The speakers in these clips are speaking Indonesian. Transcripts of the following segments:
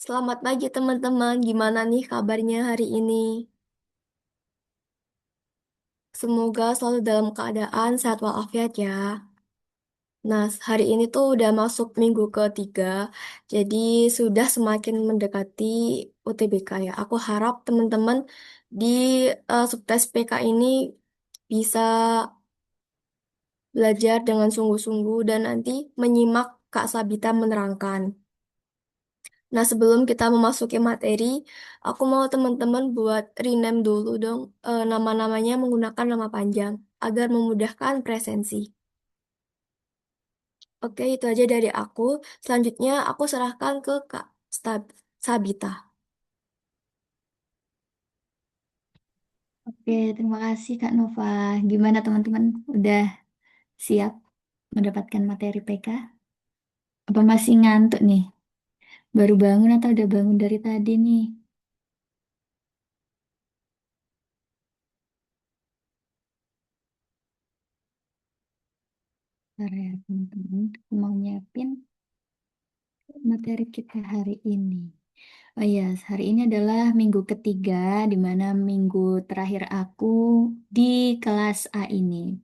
Selamat pagi teman-teman, gimana nih kabarnya hari ini? Semoga selalu dalam keadaan sehat walafiat ya. Nah, hari ini tuh udah masuk minggu ketiga, jadi sudah semakin mendekati UTBK ya. Aku harap teman-teman di subtes PK ini bisa belajar dengan sungguh-sungguh dan nanti menyimak Kak Sabita menerangkan. Nah, sebelum kita memasuki materi, aku mau teman-teman buat rename dulu dong nama-namanya menggunakan nama panjang agar memudahkan presensi. Oke, itu aja dari aku. Selanjutnya aku serahkan ke Kak Sabita. Oke, terima kasih Kak Nova. Gimana teman-teman? Udah siap mendapatkan materi PK? Apa masih ngantuk nih? Baru bangun atau udah bangun dari tadi nih? Bentar ya teman-teman, aku mau nyiapin materi kita hari ini. Oh iya, hari ini adalah minggu ketiga, di mana minggu terakhir aku di kelas A ini.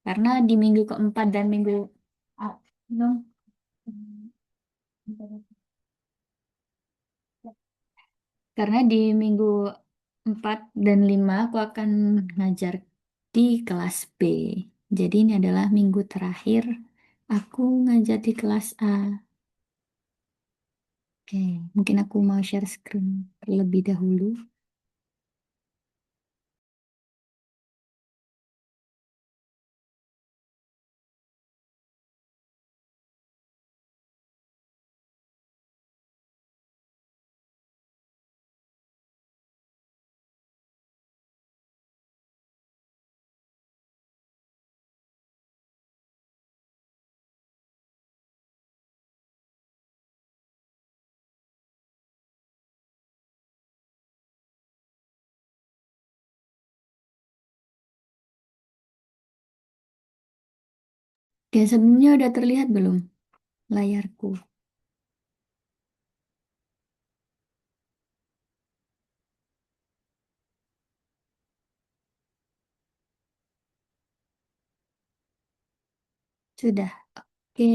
Karena di minggu keempat dan minggu A, dong. Karena di minggu 4 dan 5 aku akan ngajar di kelas B. Jadi ini adalah minggu terakhir aku ngajar di kelas A. Oke, mungkin aku mau share screen terlebih dahulu. Oke, sebelumnya udah terlihat belum layarku? Sudah. Oke.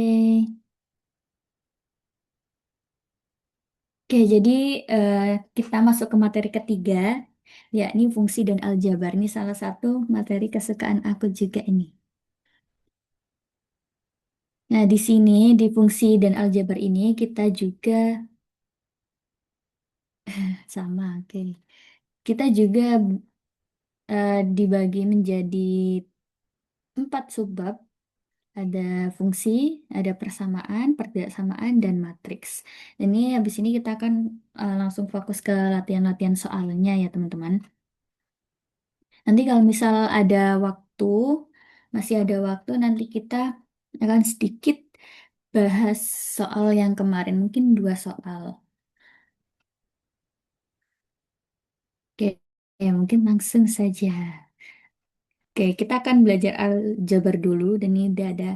Oke, jadi eh, kita masuk ke materi ketiga, yakni fungsi dan aljabar. Ini salah satu materi kesukaan aku juga ini. Nah, di sini di fungsi dan aljabar ini kita juga sama, oke. Kita juga dibagi menjadi 4 subbab. Ada fungsi, ada persamaan, persamaan, dan matriks. Ini habis ini kita akan langsung fokus ke latihan-latihan soalnya ya teman-teman. Nanti kalau misal ada waktu, masih ada waktu, nanti kita akan sedikit bahas soal yang kemarin, mungkin 2 soal. Oke, ya mungkin langsung saja. Oke, kita akan belajar aljabar dulu dan ini udah ada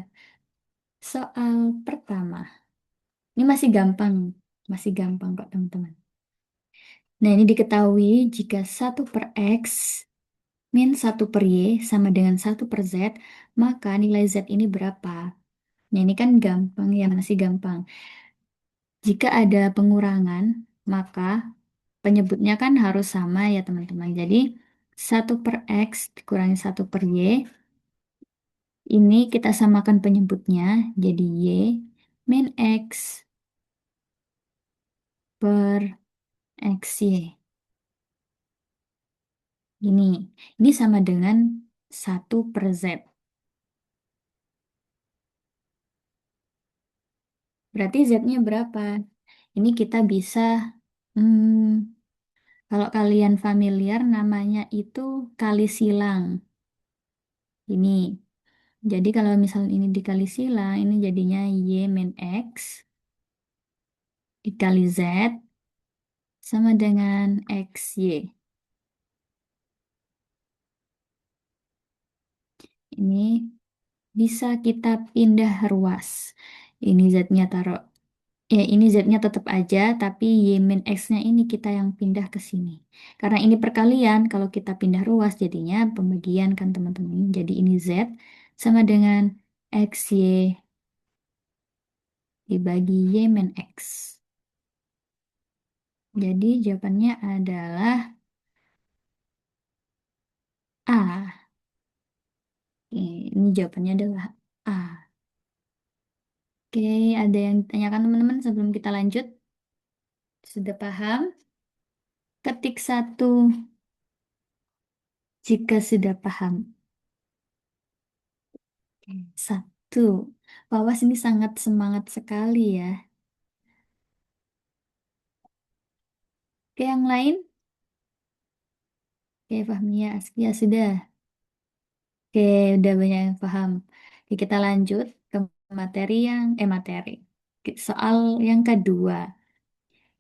soal pertama. Ini masih gampang kok teman-teman. Nah, ini diketahui jika 1/X min 1/Y sama dengan 1/Z, maka nilai Z ini berapa? Nah, ini kan gampang ya, masih gampang. Jika ada pengurangan, maka penyebutnya kan harus sama ya teman-teman. Jadi, 1/X dikurangi 1/Y. Ini kita samakan penyebutnya jadi Y min X per XY. Ini, ini sama dengan 1/Z. Berarti Z-nya berapa? Ini kita bisa, hmm, kalau kalian familiar namanya itu kali silang. Ini, jadi kalau misalnya ini dikali silang, ini jadinya Y min X dikali Z sama dengan XY. Ini bisa kita pindah ruas. Ini Z-nya taruh Ya, ini Z-nya tetap aja, tapi Y min X-nya ini kita yang pindah ke sini. Karena ini perkalian, kalau kita pindah ruas jadinya pembagian kan teman-teman. Jadi ini Z sama dengan XY dibagi Y min X. Jadi jawabannya adalah A. Ini jawabannya adalah A. Oke, ada yang ditanyakan teman-teman sebelum kita lanjut? Sudah paham? Ketik satu jika sudah paham. Oke, satu. Wawas ini sangat semangat sekali ya. Oke, yang lain? Oke, Fahmia, Askia sudah. Oke, udah banyak yang paham. Oke, kita lanjut ke materi materi. Soal yang kedua.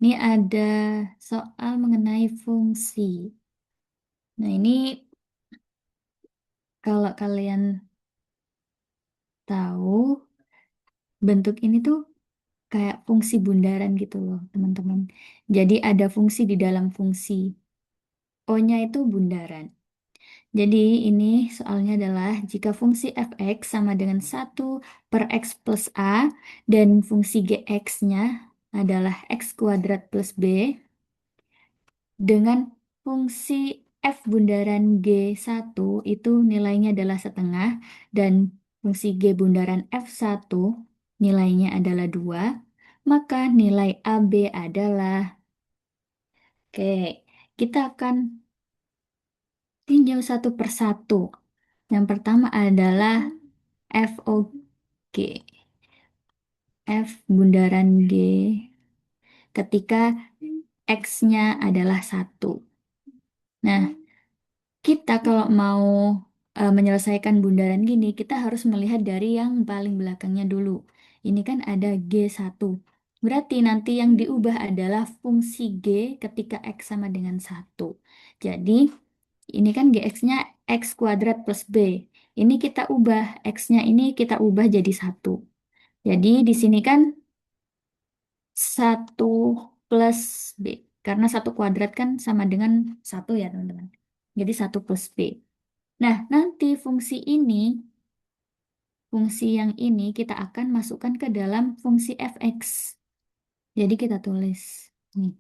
Ini ada soal mengenai fungsi. Nah, ini kalau kalian tahu, bentuk ini tuh kayak fungsi bundaran gitu loh, teman-teman. Jadi ada fungsi di dalam fungsi. O-nya itu bundaran. Jadi ini soalnya adalah jika fungsi f(x) sama dengan 1/x plus a dan fungsi gx-nya adalah x kuadrat plus b dengan fungsi f bundaran g1 itu nilainya adalah setengah dan fungsi g bundaran f1 nilainya adalah 2, maka nilai AB adalah, oke, kita akan tinjau satu persatu. Yang pertama adalah FOG. F bundaran G ketika X-nya adalah satu. Nah, kita kalau mau menyelesaikan bundaran gini, kita harus melihat dari yang paling belakangnya dulu. Ini kan ada G1. Berarti nanti yang diubah adalah fungsi G ketika X sama dengan satu. Jadi, ini kan GX-nya X kuadrat plus B. Ini kita ubah, X-nya ini kita ubah jadi satu. Jadi, di sini kan satu plus B. Karena satu kuadrat kan sama dengan satu ya, teman-teman. Jadi, satu plus B. Nah, nanti fungsi yang ini kita akan masukkan ke dalam fungsi fx. Jadi kita tulis nih,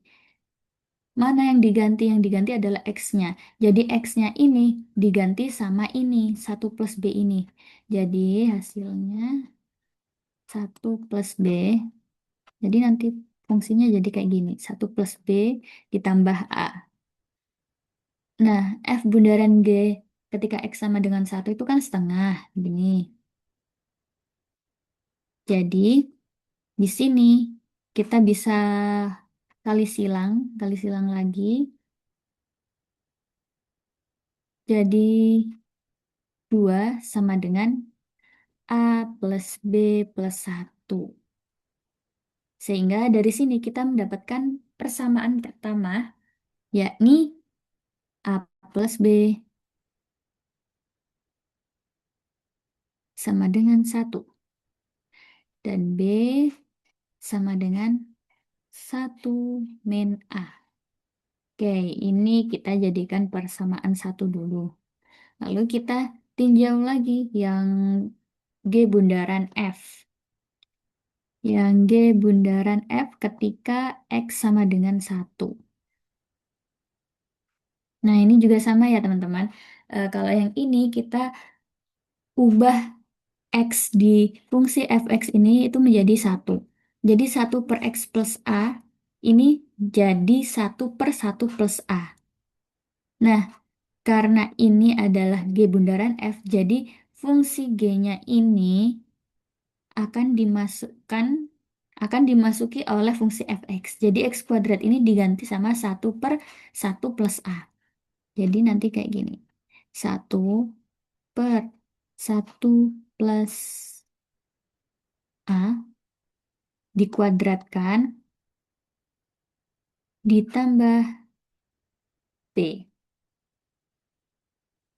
mana yang diganti? Yang diganti adalah x-nya. Jadi x-nya ini diganti sama ini, satu plus b ini. Jadi hasilnya satu plus b. Jadi nanti fungsinya jadi kayak gini, satu plus b ditambah a. Nah, f bundaran g ketika x sama dengan satu itu kan setengah, gini. Jadi di sini kita bisa kali silang lagi. Jadi 2 sama dengan A plus B plus satu. Sehingga dari sini kita mendapatkan persamaan pertama, yakni A plus B sama dengan satu. Dan B sama dengan satu min A. Oke, ini kita jadikan persamaan satu dulu. Lalu kita tinjau lagi yang G bundaran F. Yang G bundaran F ketika X sama dengan satu. Nah, ini juga sama ya teman-teman. Kalau yang ini kita ubah X di fungsi fx ini itu menjadi satu. Jadi satu per X plus A ini jadi satu per satu plus A. Nah, karena ini adalah G bundaran F, jadi fungsi G-nya ini akan dimasukkan akan dimasuki oleh fungsi fx. Jadi x kuadrat ini diganti sama satu per satu plus A. Jadi nanti kayak gini. Satu per satu plus A dikuadratkan ditambah B.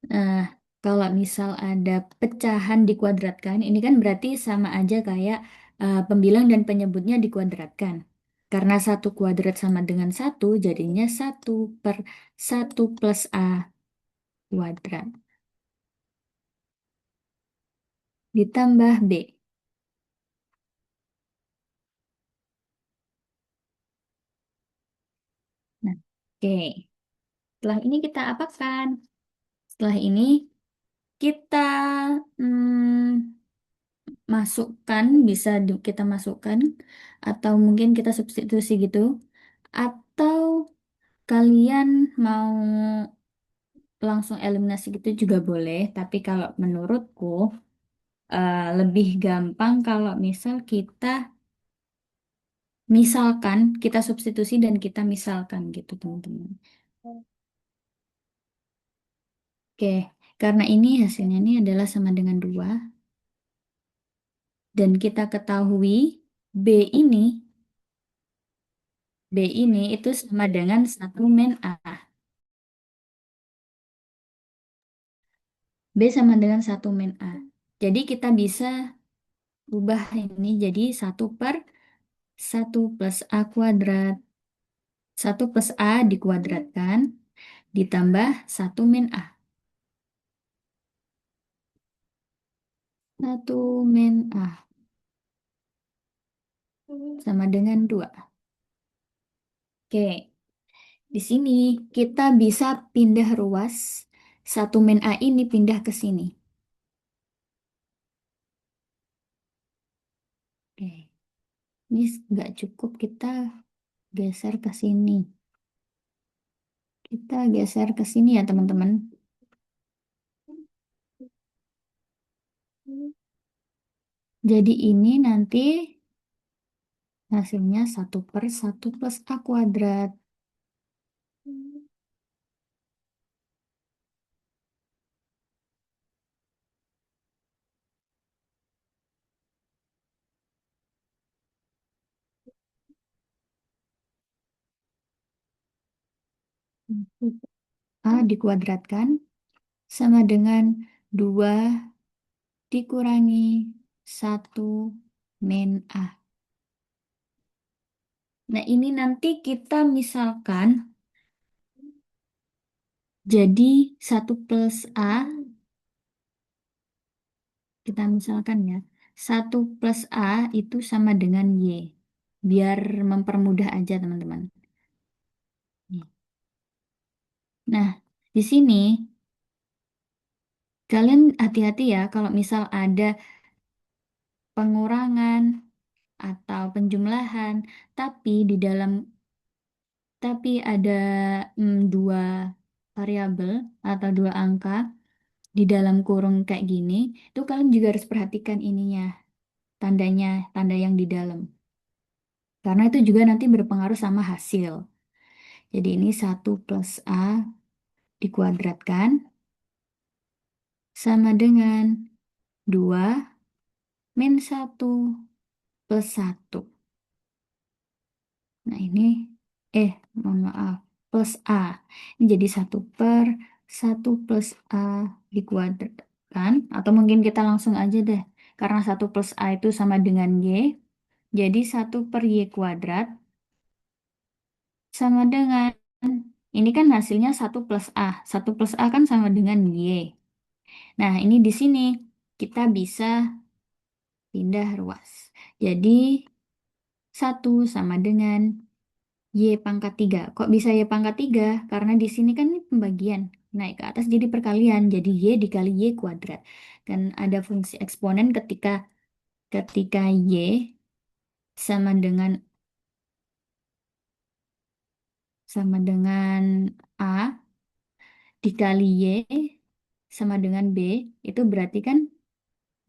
Nah, kalau misal ada pecahan dikuadratkan, ini kan berarti sama aja kayak pembilang dan penyebutnya dikuadratkan. Karena satu kuadrat sama dengan satu, jadinya satu per satu plus A kuadrat. Ditambah B. Nah, oke. Setelah ini kita apakan? Setelah ini kita hmm, masukkan, bisa kita masukkan, atau mungkin kita substitusi gitu. Atau kalian mau langsung eliminasi gitu juga boleh, tapi kalau menurutku lebih gampang kalau misal kita misalkan, kita substitusi dan kita misalkan gitu teman-teman. Oke, karena ini hasilnya ini adalah sama dengan 2 dan kita ketahui B ini, B ini itu sama dengan satu min A. B sama dengan satu min A. Jadi kita bisa ubah ini jadi satu per satu plus A kuadrat. Satu plus A dikuadratkan ditambah satu min A. Satu min A sama dengan 2. Oke, di sini kita bisa pindah ruas. Satu min A ini pindah ke sini. Oke, ini nggak cukup kita geser ke sini. Kita geser ke sini ya teman-teman. Jadi ini nanti hasilnya satu per satu plus A kuadrat. A dikuadratkan sama dengan 2 dikurangi satu min A. Nah, ini nanti kita misalkan jadi satu plus A, kita misalkan ya, satu plus A itu sama dengan Y. Biar mempermudah aja teman-teman. Nah, di sini kalian hati-hati ya kalau misal ada pengurangan atau penjumlahan, tapi di dalam tapi ada dua variabel atau dua angka di dalam kurung kayak gini, itu kalian juga harus perhatikan ininya, tandanya, tanda yang di dalam. Karena itu juga nanti berpengaruh sama hasil. Jadi ini satu plus A dikuadratkan sama dengan 2 min satu plus satu. Nah ini, mohon maaf, plus A. Ini jadi satu per satu plus A dikuadratkan. Atau mungkin kita langsung aja deh. Karena satu plus A itu sama dengan Y. Jadi satu per Y kuadrat sama dengan, ini kan hasilnya satu plus A. Satu plus A kan sama dengan Y. Nah ini di sini kita bisa pindah ruas. Jadi satu sama dengan Y pangkat 3. Kok bisa Y pangkat 3? Karena di sini kan ini pembagian. Naik ke atas jadi perkalian. Jadi Y dikali Y kuadrat. Dan ada fungsi eksponen ketika Y sama dengan A dikali Y sama dengan B. Itu berarti kan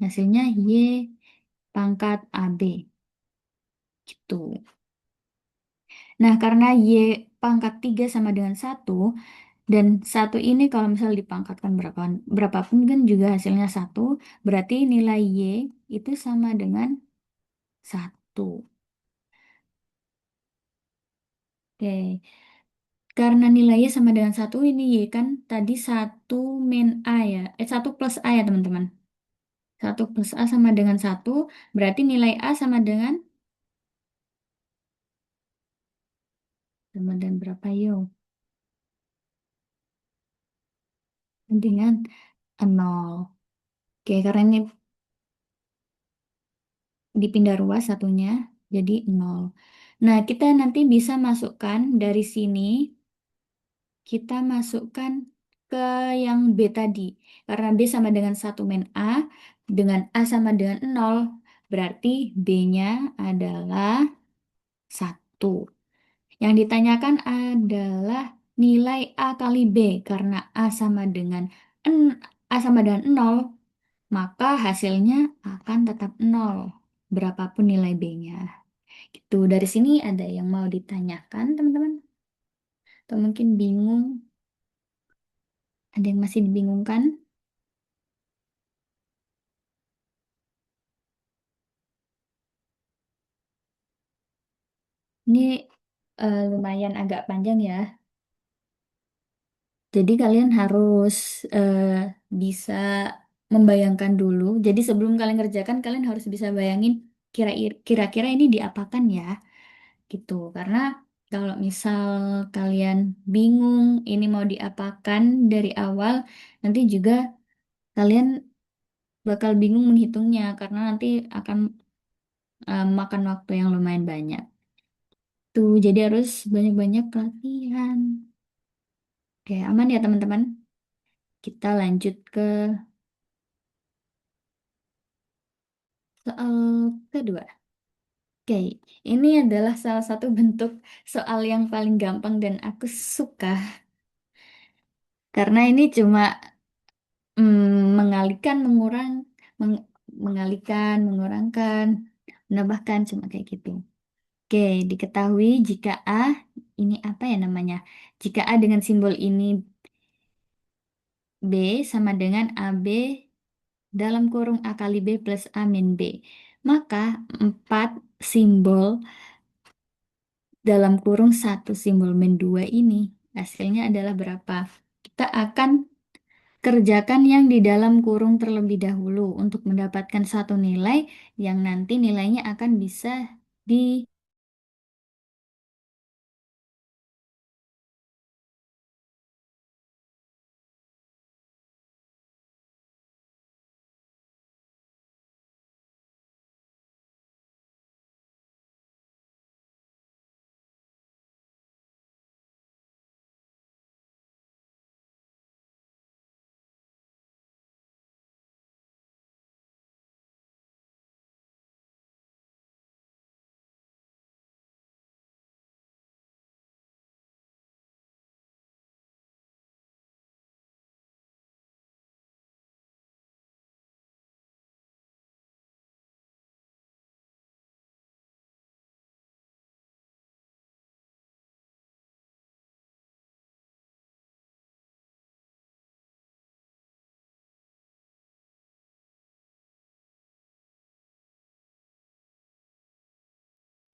hasilnya Y pangkat AB. Gitu. Nah, karena Y pangkat 3 sama dengan satu. Dan satu ini kalau misal dipangkatkan berapapun kan juga hasilnya satu. Berarti nilai Y itu sama dengan satu. Oke. Karena nilainya sama dengan satu ini Y kan tadi satu min A ya. Satu plus A ya teman-teman. Satu plus A sama dengan satu, berarti nilai A sama dengan berapa yo? Dengan nol. Oke, karena ini dipindah ruas satunya, jadi nol. Nah, kita nanti bisa masukkan dari sini, kita masukkan ke yang B tadi. Karena B sama dengan satu min A, dengan A sama dengan nol, berarti B-nya adalah satu. Yang ditanyakan adalah nilai A kali B, karena A sama dengan nol, maka hasilnya akan tetap nol, berapapun nilai B-nya. Gitu. Dari sini ada yang mau ditanyakan, teman-teman? Atau mungkin bingung? Ada yang masih dibingungkan? Ini lumayan agak panjang ya. Jadi kalian harus eh, bisa membayangkan dulu. Jadi sebelum kalian kerjakan, kalian harus bisa bayangin kira-kira ini diapakan ya, gitu. Karena kalau misal kalian bingung ini mau diapakan dari awal, nanti juga kalian bakal bingung menghitungnya karena nanti akan makan waktu yang lumayan banyak. Tuh, jadi harus banyak-banyak latihan. Oke, aman ya teman-teman? Kita lanjut ke soal kedua. Oke, ini adalah salah satu bentuk soal yang paling gampang dan aku suka karena ini cuma mengalihkan, meng- mengalihkan, mengurangkan, menambahkan cuma kayak gitu. Oke, diketahui jika A ini apa ya namanya? Jika A dengan simbol ini B sama dengan AB dalam kurung A kali B plus A min B. Maka 4 simbol dalam kurung satu simbol min 2 ini hasilnya adalah berapa? Kita akan kerjakan yang di dalam kurung terlebih dahulu untuk mendapatkan satu nilai yang nanti nilainya akan bisa di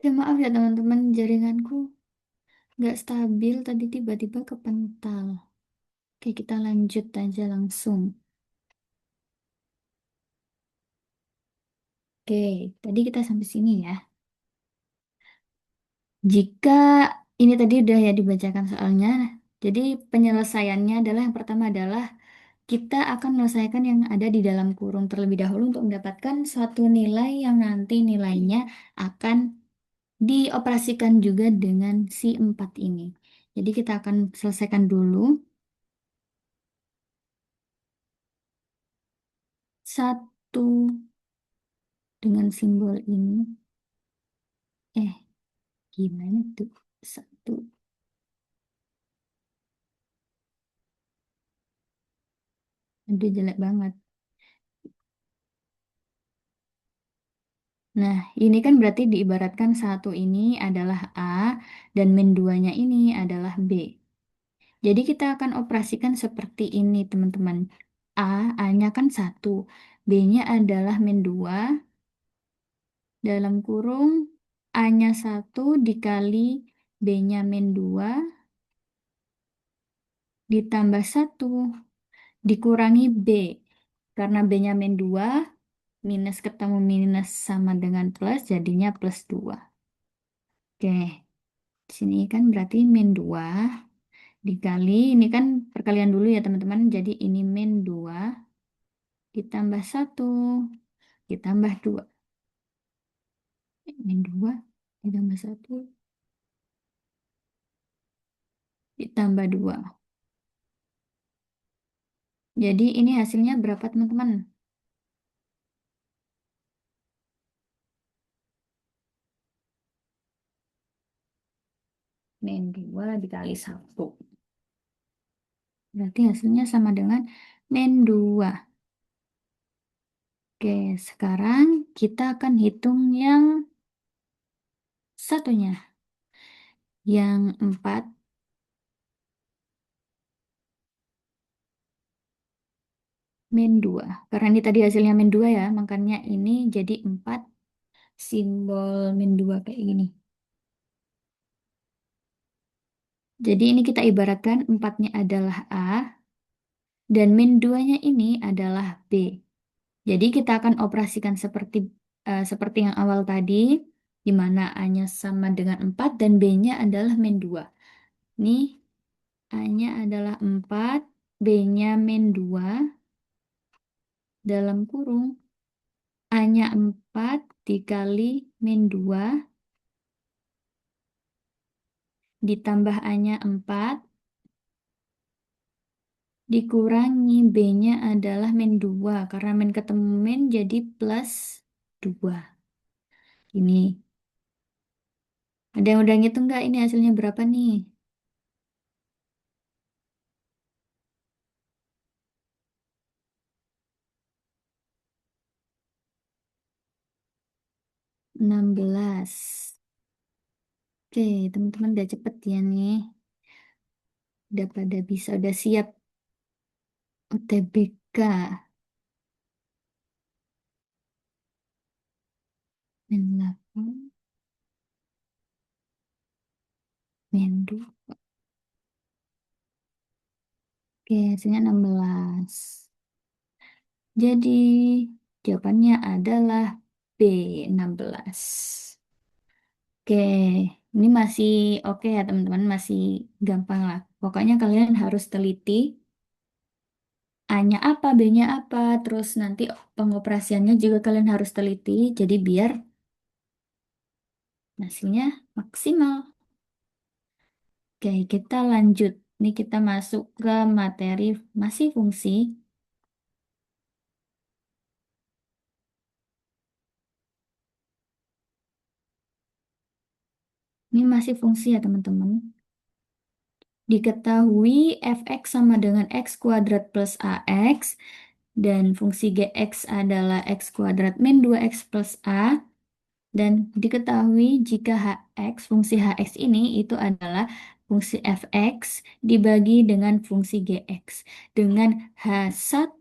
Ya, maaf ya teman-teman, jaringanku nggak stabil tadi tiba-tiba kepental. Oke, kita lanjut aja langsung. Oke, tadi kita sampai sini ya. Jika ini tadi udah ya dibacakan soalnya, jadi penyelesaiannya adalah yang pertama adalah kita akan menyelesaikan yang ada di dalam kurung terlebih dahulu untuk mendapatkan suatu nilai yang nanti nilainya akan dioperasikan juga dengan si 4 ini. Jadi kita akan selesaikan dulu satu dengan simbol ini. Eh, gimana tuh? Satu. Aduh, jelek banget. Nah, ini kan berarti diibaratkan satu ini adalah A dan min 2-nya ini adalah B. Jadi kita akan operasikan seperti ini, teman-teman. A, A-nya kan satu, B-nya adalah min 2, dalam kurung A-nya satu dikali B-nya min 2 ditambah satu dikurangi B. Karena B-nya min 2, Minus ketemu minus sama dengan plus, jadinya plus 2. Oke, di sini kan berarti min 2 dikali, ini kan perkalian dulu ya teman-teman. Jadi ini min 2 ditambah 1 ditambah 2. Min 2 ditambah 1 ditambah 2. Jadi ini hasilnya berapa teman-teman? Min 2 dikali 1. Berarti hasilnya sama dengan min 2. Oke, sekarang kita akan hitung yang satunya. Yang 4 min 2. Karena ini tadi hasilnya min 2 ya, makanya ini jadi 4 simbol min 2 kayak gini. Jadi ini kita ibaratkan 4-nya adalah A dan min 2-nya ini adalah B. Jadi kita akan operasikan seperti yang awal tadi, di mana A-nya sama dengan 4 dan B-nya adalah min 2. Ini A-nya adalah 4, B-nya min 2, dalam kurung A-nya 4 dikali min 2 ditambah A-nya 4 dikurangi B-nya adalah min 2 karena min ketemu min jadi plus 2. Ini ada yang udah ngitung nggak ini hasilnya berapa nih? 16. Oke, teman-teman udah cepet ya nih. Udah pada bisa, udah siap UTBK. Min 8, min 2. Oke, hasilnya 16. Jadi jawabannya adalah B, 16. Oke, ini masih oke ya teman-teman, masih gampang lah. Pokoknya kalian harus teliti A-nya apa, B-nya apa, terus nanti pengoperasiannya juga kalian harus teliti, jadi biar hasilnya maksimal. Oke, kita lanjut. Ini kita masuk ke materi masih fungsi. Ini masih fungsi ya teman-teman. Diketahui fx sama dengan x kuadrat plus ax dan fungsi gx adalah x kuadrat min 2x plus a. Dan diketahui jika hx, fungsi hx ini itu adalah fungsi fx dibagi dengan fungsi gx. Dengan h1,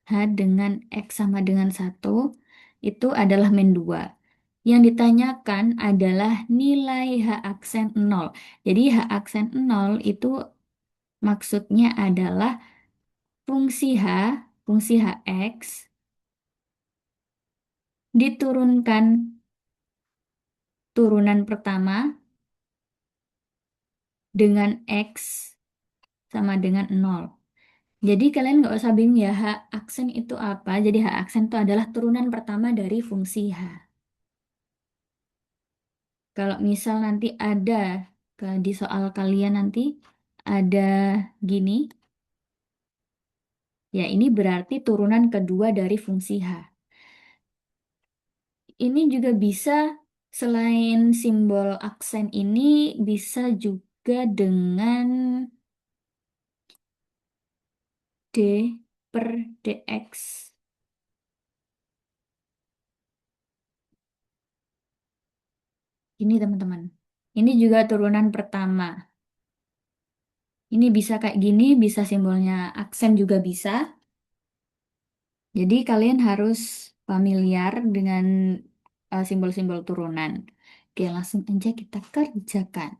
h dengan x sama dengan 1, itu adalah min 2. Yang ditanyakan adalah nilai h aksen 0. Jadi h aksen 0 itu maksudnya adalah fungsi h, fungsi hx diturunkan turunan pertama dengan X sama dengan 0. Jadi kalian nggak usah bingung ya, H aksen itu apa. Jadi H aksen itu adalah turunan pertama dari fungsi H. Kalau misal nanti ada di soal kalian nanti ada gini, ya ini berarti turunan kedua dari fungsi H. Ini juga bisa selain simbol aksen ini bisa juga dengan D per dx. Ini teman-teman. Ini juga turunan pertama. Ini bisa kayak gini, bisa simbolnya aksen juga bisa. Jadi kalian harus familiar dengan simbol-simbol turunan. Oke, langsung aja kita kerjakan.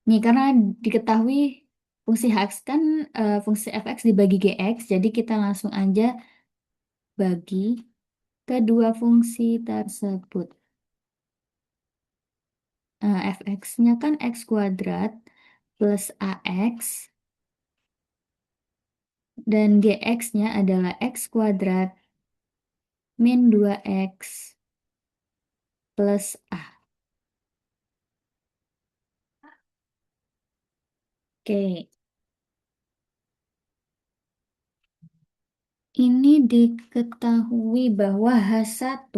Nih, karena diketahui fungsi h kan fungsi fx dibagi gx, jadi kita langsung aja bagi. kedua fungsi tersebut. Fx-nya kan x kuadrat plus ax dan gx-nya adalah x kuadrat min 2x plus a. Oke, ini diketahui bahwa H1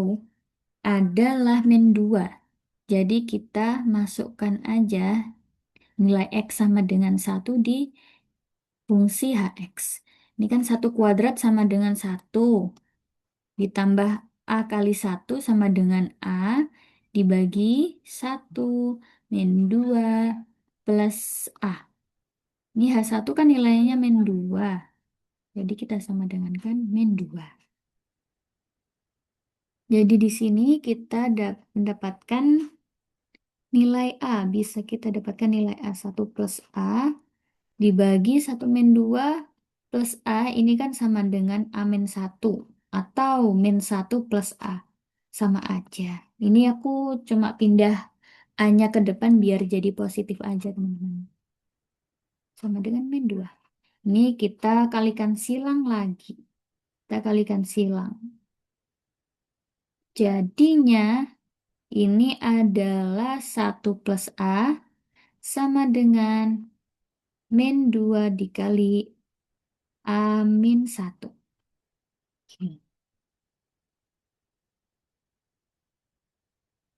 adalah min 2. Jadi kita masukkan aja nilai x sama dengan 1 di fungsi hx. Ini kan 1 kuadrat sama dengan 1. Ditambah A kali 1 sama dengan A dibagi 1 min 2 plus A. Ini H1 kan nilainya min 2. Jadi kita sama dengan kan min 2. Jadi di sini kita mendapatkan nilai A. Bisa kita dapatkan nilai A1 plus A dibagi 1 min 2 plus A ini kan sama dengan A min 1 atau min 1 plus A. Sama aja. Ini aku cuma pindah A-nya ke depan biar jadi positif aja teman-teman. Sama dengan min 2. Ini kita kalikan silang lagi. Kita kalikan silang. Jadinya ini adalah 1 plus A sama dengan min 2 dikali A min 1.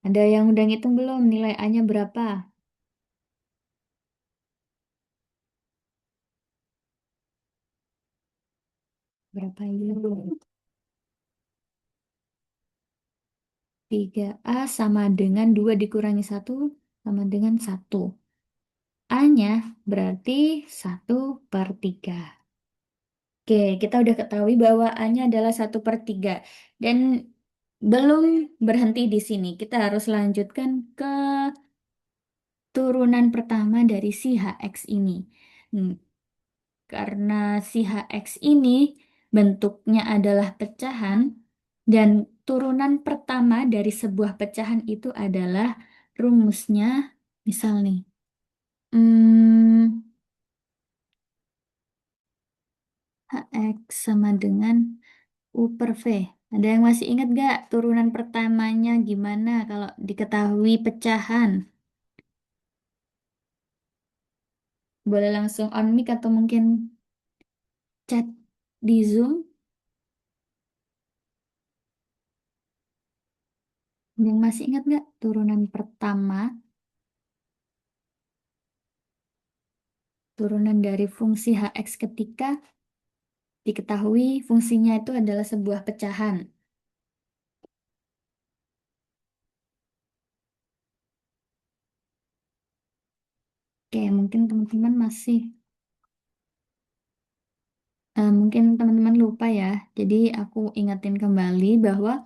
Ada yang udah ngitung belum nilai A-nya berapa? Berapa ini? 3A sama dengan 2 dikurangi 1 sama dengan 1. A-nya berarti 1/3. Oke, kita udah ketahui bahwa A-nya adalah 1/3. Dan belum berhenti di sini. Kita harus lanjutkan ke turunan pertama dari si HX ini. Hmm, Karena si HX ini bentuknya adalah pecahan dan turunan pertama dari sebuah pecahan itu adalah rumusnya, misal nih, hmm, HX sama dengan U per V. Ada yang masih ingat gak turunan pertamanya gimana kalau diketahui pecahan? Boleh langsung on mic atau mungkin chat di Zoom. Yang masih ingat nggak turunan pertama, turunan dari fungsi hx ketika diketahui fungsinya itu adalah sebuah pecahan. Oke, mungkin teman-teman mungkin teman-teman lupa ya. Jadi aku ingatin kembali bahwa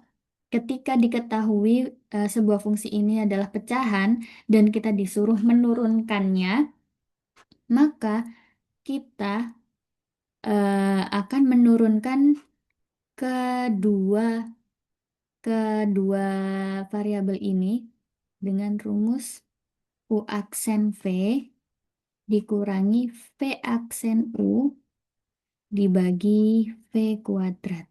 ketika diketahui sebuah fungsi ini adalah pecahan dan kita disuruh menurunkannya, maka kita akan menurunkan kedua kedua variabel ini dengan rumus U aksen V dikurangi V aksen U dibagi V kuadrat.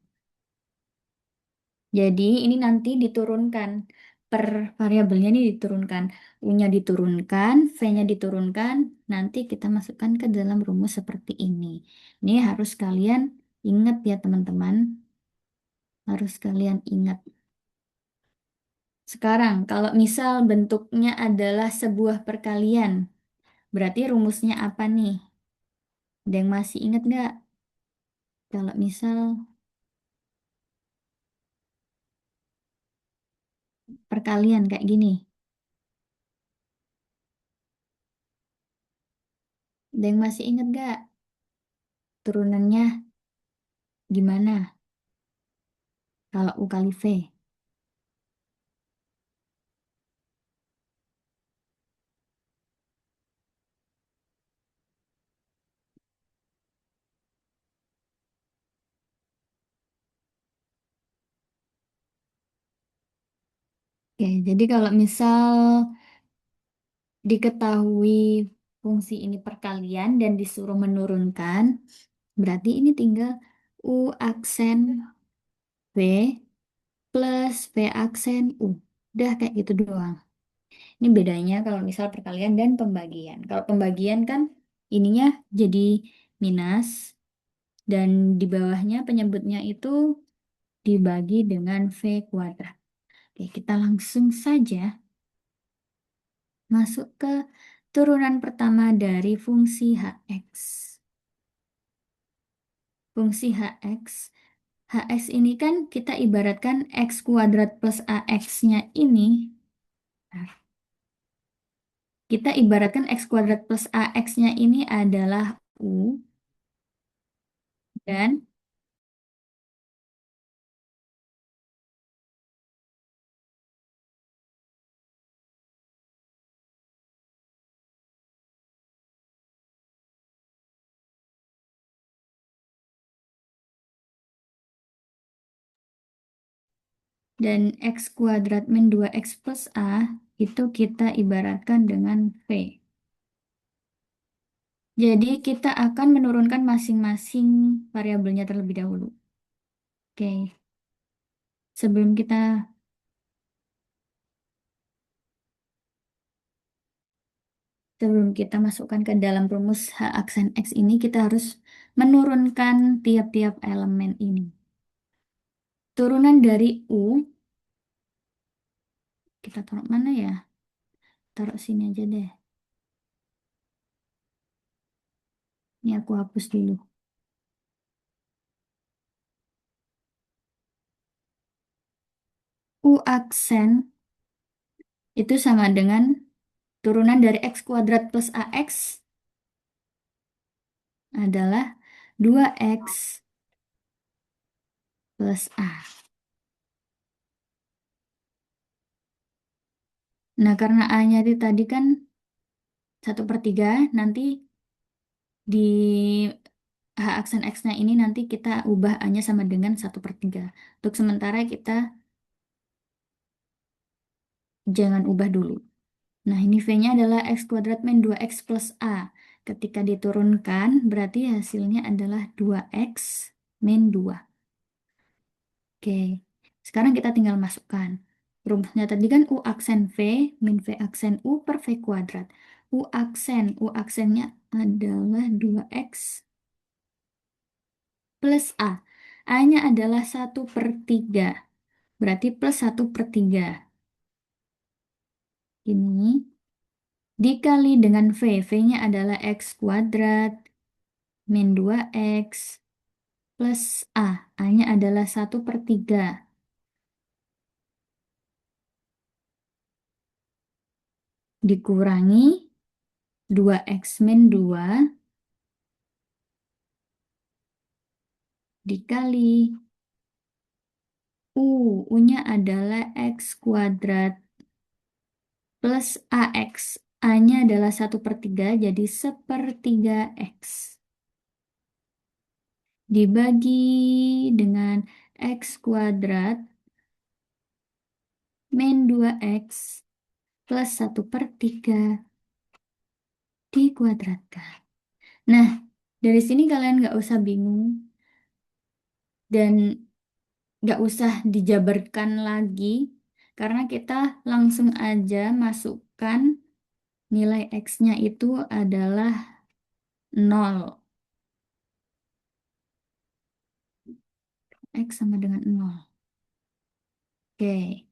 Jadi ini nanti diturunkan per variabelnya ini diturunkan. U-nya diturunkan, V-nya diturunkan, nanti kita masukkan ke dalam rumus seperti ini. Ini harus kalian ingat ya teman-teman. Harus kalian ingat. Sekarang, kalau misal bentuknya adalah sebuah perkalian, berarti rumusnya apa nih? Ada yang masih ingat nggak? Kalau misal perkalian kayak gini, ada yang masih ingat nggak? Turunannya gimana? Kalau U kali V. Oke, jadi kalau misal diketahui fungsi ini perkalian dan disuruh menurunkan, berarti ini tinggal U aksen V plus V aksen U. Udah kayak gitu doang. Ini bedanya kalau misal perkalian dan pembagian. Kalau pembagian kan ininya jadi minus dan di bawahnya penyebutnya itu dibagi dengan V kuadrat. Oke, kita langsung saja masuk ke turunan pertama dari fungsi hx. Fungsi hx ini kan kita ibaratkan x kuadrat plus ax-nya ini. Nah, kita ibaratkan x kuadrat plus ax-nya ini adalah u dan x kuadrat min 2x plus a itu kita ibaratkan dengan v. Jadi kita akan menurunkan masing-masing variabelnya terlebih dahulu. Oke, sebelum kita sebelum kita masukkan ke dalam rumus H aksen X ini, kita harus menurunkan tiap-tiap elemen ini. Turunan dari U, kita taruh mana ya? Taruh sini aja deh. Ini aku hapus dulu. U aksen itu sama dengan turunan dari X kuadrat plus AX adalah 2X plus A. Nah, karena A-nya itu tadi kan 1/3, nanti di H aksen X-nya ini nanti kita ubah A-nya sama dengan 1/3. Untuk sementara kita jangan ubah dulu. Nah, ini V-nya adalah X kuadrat min 2X plus A. Ketika diturunkan, berarti hasilnya adalah 2X min 2. Oke, sekarang kita tinggal masukkan. Rumusnya tadi kan U aksen V min V aksen U per V kuadrat. U aksennya adalah 2X plus A. A-nya adalah 1/3. Berarti plus 1/3. Ini dikali dengan V. V-nya adalah X kuadrat min 2X plus A. A-nya adalah 1/3. Dikurangi 2X min 2 dikali U. U-nya adalah X kuadrat plus AX. A-nya adalah 1/3, jadi 1/3 X. Dibagi dengan X kuadrat min 2X plus 1/3 dikuadratkan. Nah, dari sini kalian nggak usah bingung dan nggak usah dijabarkan lagi karena kita langsung aja masukkan nilai X-nya itu adalah 0. X sama dengan 0. Oke,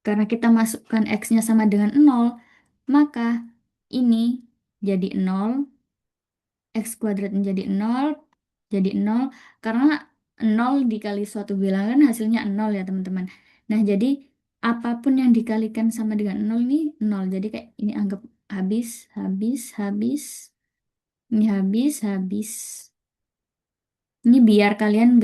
karena kita masukkan X-nya sama dengan 0, maka ini jadi 0, X kuadrat menjadi 0, jadi 0, karena 0 dikali suatu bilangan hasilnya 0 ya teman-teman. Nah, jadi apapun yang dikalikan sama dengan 0 ini 0. Jadi kayak ini anggap habis, habis, habis, ini habis, habis. Ini biar kalian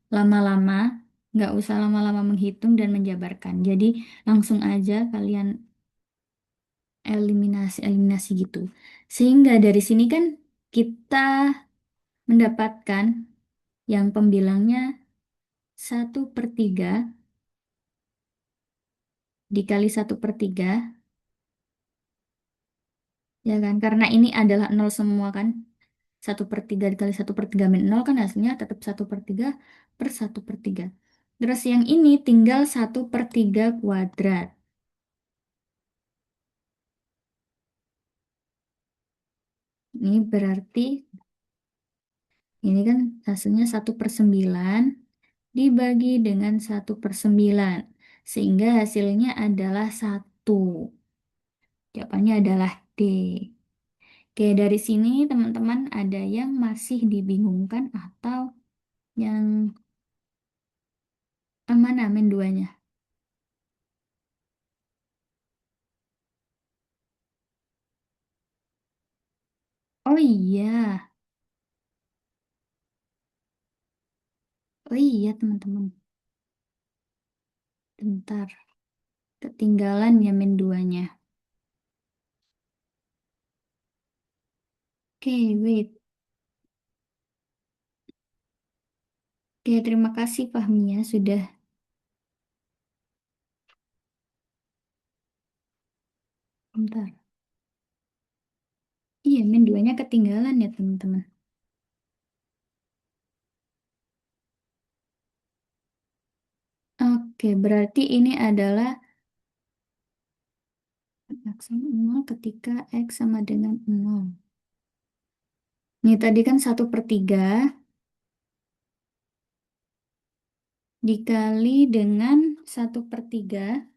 lama-lama, nggak usah lama-lama menghitung dan menjabarkan. Jadi langsung aja kalian eliminasi gitu. Sehingga dari sini kan kita mendapatkan yang pembilangnya 1/3 dikali 1/3, ya kan? Karena ini adalah nol semua kan. 1/3 dikali 1/3 min nol kan hasilnya tetap 1/3/1/3. Terus yang ini tinggal 1/3 kuadrat. Ini berarti ini kan hasilnya 1/9 dibagi dengan 1/9. Sehingga hasilnya adalah 1. Jawabannya adalah D. Oke, dari sini teman-teman ada yang masih dibingungkan atau yang mana min 2-nya? Oh iya, oh iya teman-teman. Bentar, ketinggalan ya min 2-nya. Oke, wait. Oke, terima kasih Fahmia sudah. Bentar. Iya, min 2-nya ketinggalan ya teman-teman. Oke, berarti ini adalah X sama 0 ketika X sama dengan 0. Ini tadi kan 1/3 dikali dengan 1/3.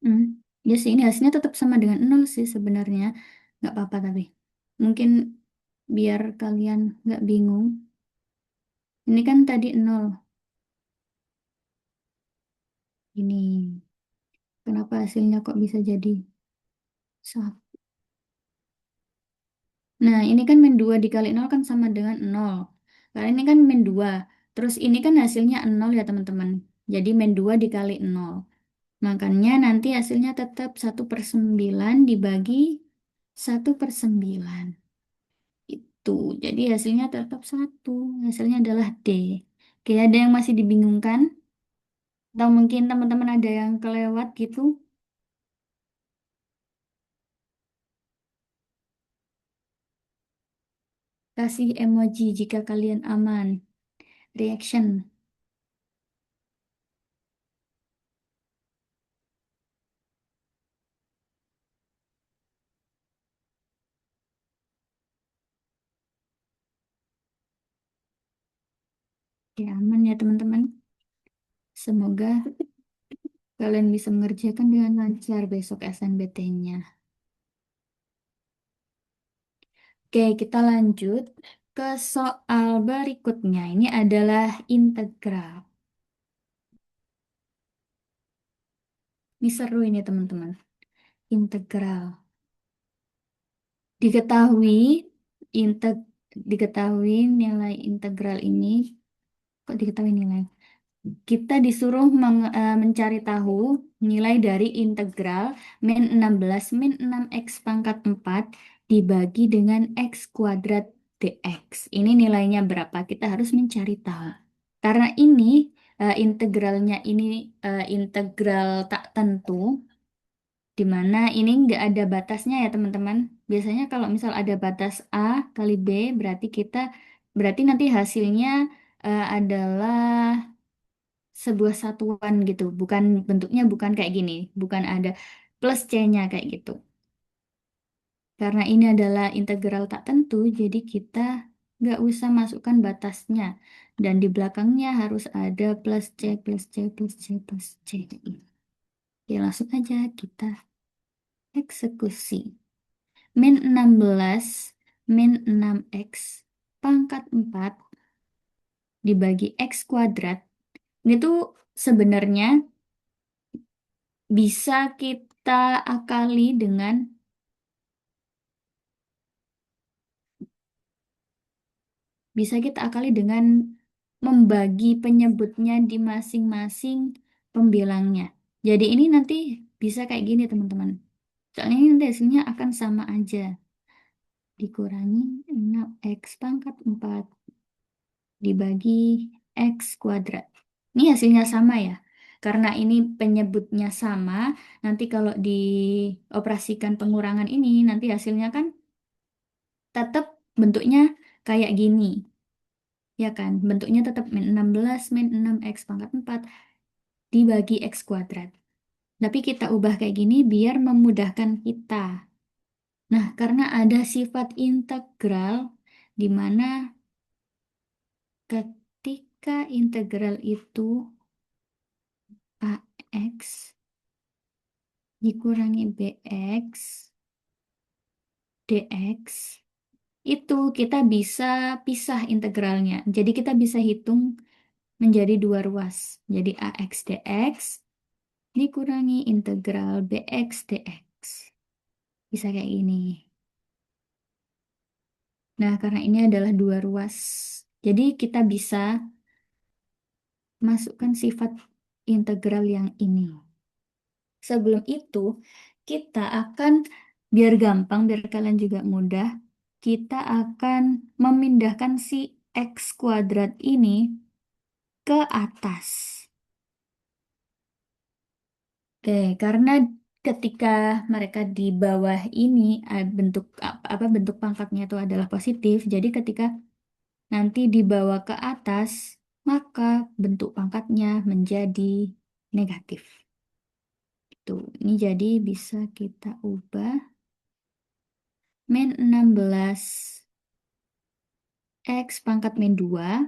Hmm. Ya sih, ini hasilnya tetap sama dengan 0 sih sebenarnya. Nggak apa-apa tapi. Mungkin biar kalian nggak bingung. Ini kan tadi 0. Ini. Kenapa hasilnya kok bisa jadi 1? Nah, ini kan min 2 dikali 0 kan sama dengan 0. Karena ini kan min 2. Terus ini kan hasilnya 0 ya teman-teman. Jadi min 2 dikali 0. Makanya nanti hasilnya tetap 1/9 dibagi 1/9. Itu. Jadi hasilnya tetap 1. Hasilnya adalah D. Oke, ada yang masih dibingungkan? Atau mungkin teman-teman ada yang kelewat gitu? Kasih emoji jika kalian aman. Reaction. Oke, aman ya teman-teman. Semoga kalian bisa mengerjakan dengan lancar besok SNBT-nya. Oke, kita lanjut ke soal berikutnya. Ini adalah integral. Ini seru ini teman-teman. Integral. Diketahui integ diketahui nilai integral ini. Kok diketahui nilai? Kita disuruh mencari tahu nilai dari integral min 16 min 6x pangkat 4 dibagi dengan x kuadrat dx. Ini nilainya berapa? Kita harus mencari tahu. Karena ini integralnya ini integral tak tentu, di mana ini nggak ada batasnya ya teman-teman. Biasanya kalau misal ada batas A kali B, berarti nanti hasilnya adalah sebuah satuan gitu. Bukan bentuknya bukan kayak gini, bukan ada plus C-nya kayak gitu. Karena ini adalah integral tak tentu, jadi kita nggak usah masukkan batasnya. Dan di belakangnya harus ada plus C, plus C, plus C, plus C. Oke, langsung aja kita eksekusi. Min 16 min 6x pangkat 4 dibagi x kuadrat. Ini tuh sebenarnya bisa kita akali dengan membagi penyebutnya di masing-masing pembilangnya. Jadi ini nanti bisa kayak gini teman-teman. Soalnya ini nanti hasilnya akan sama aja. Dikurangi 6x pangkat 4 dibagi x kuadrat. Ini hasilnya sama ya. Karena ini penyebutnya sama, nanti kalau dioperasikan pengurangan ini, nanti hasilnya kan tetap bentuknya kayak gini. Ya kan? Bentuknya tetap min 16 min 6x pangkat 4 dibagi x kuadrat. Tapi kita ubah kayak gini biar memudahkan kita. Nah, karena ada sifat integral di mana ketika integral itu ax dikurangi bx dx itu kita bisa pisah integralnya. Jadi kita bisa hitung menjadi dua ruas. Jadi ax dx dikurangi integral bx dx. Bisa kayak gini. Nah, karena ini adalah dua ruas. Jadi kita bisa masukkan sifat integral yang ini. Sebelum itu, kita akan, biar gampang, biar kalian juga mudah, kita akan memindahkan si x kuadrat ini ke atas. Oke, karena ketika mereka di bawah ini bentuk bentuk pangkatnya itu adalah positif, jadi ketika nanti dibawa ke atas, maka bentuk pangkatnya menjadi negatif. Tuh, ini jadi bisa kita ubah min 16 x pangkat min 2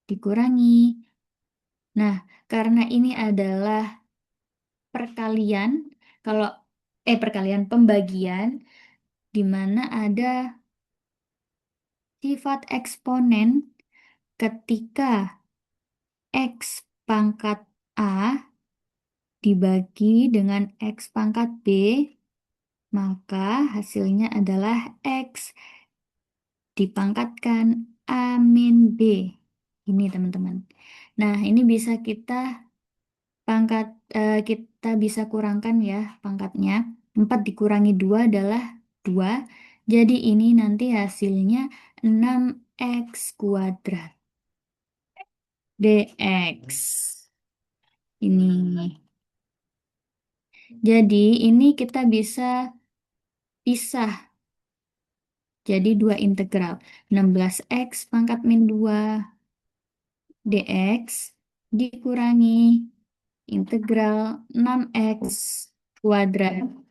dikurangi. Nah, karena ini adalah perkalian, kalau perkalian pembagian, di mana ada sifat eksponen ketika x pangkat A dibagi dengan x pangkat B, maka hasilnya adalah x dipangkatkan A min B. Ini teman-teman. Nah, ini bisa kita bisa kurangkan ya pangkatnya. 4 dikurangi 2 adalah 2. Jadi ini nanti hasilnya 6x kuadrat dx. Ini. Jadi ini kita bisa pisah jadi dua integral. 16x pangkat min 2 dx dikurangi integral 6x kuadrat.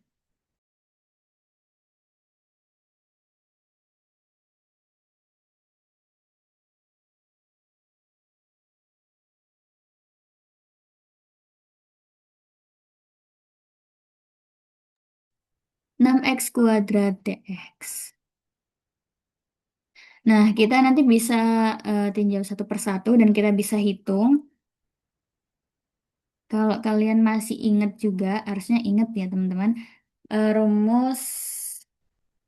6x kuadrat dx. Nah, kita nanti bisa tinjau satu persatu dan kita bisa hitung. Kalau kalian masih ingat juga, harusnya ingat ya teman-teman, rumus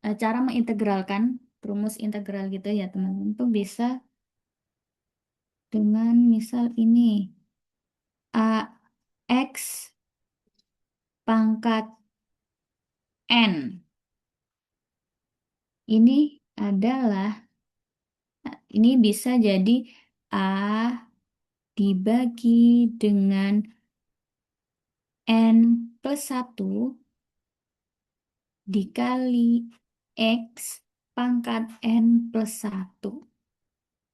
cara mengintegralkan, rumus integral gitu ya teman-teman, itu bisa dengan misal ini, ax pangkat n. Ini adalah, ini bisa jadi a dibagi dengan n plus 1 dikali x pangkat n plus 1.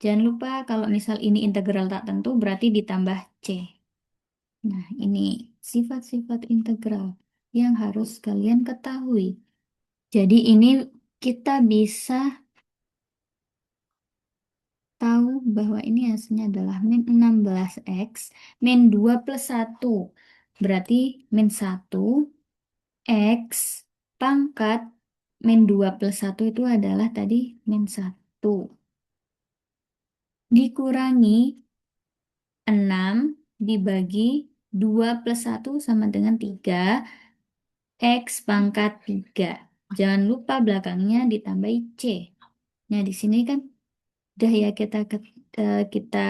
Jangan lupa kalau misal ini integral tak tentu berarti ditambah c. Nah, ini sifat-sifat integral yang harus kalian ketahui. Jadi ini kita bisa tahu bahwa ini hasilnya adalah min 16x min 2 plus 1. Berarti min 1 x pangkat min 2 plus 1 itu adalah tadi min 1. Dikurangi 6 dibagi 2 plus 1 sama dengan 3. X pangkat 3. Jangan lupa belakangnya ditambahi C. Nah, di sini kan udah ya kita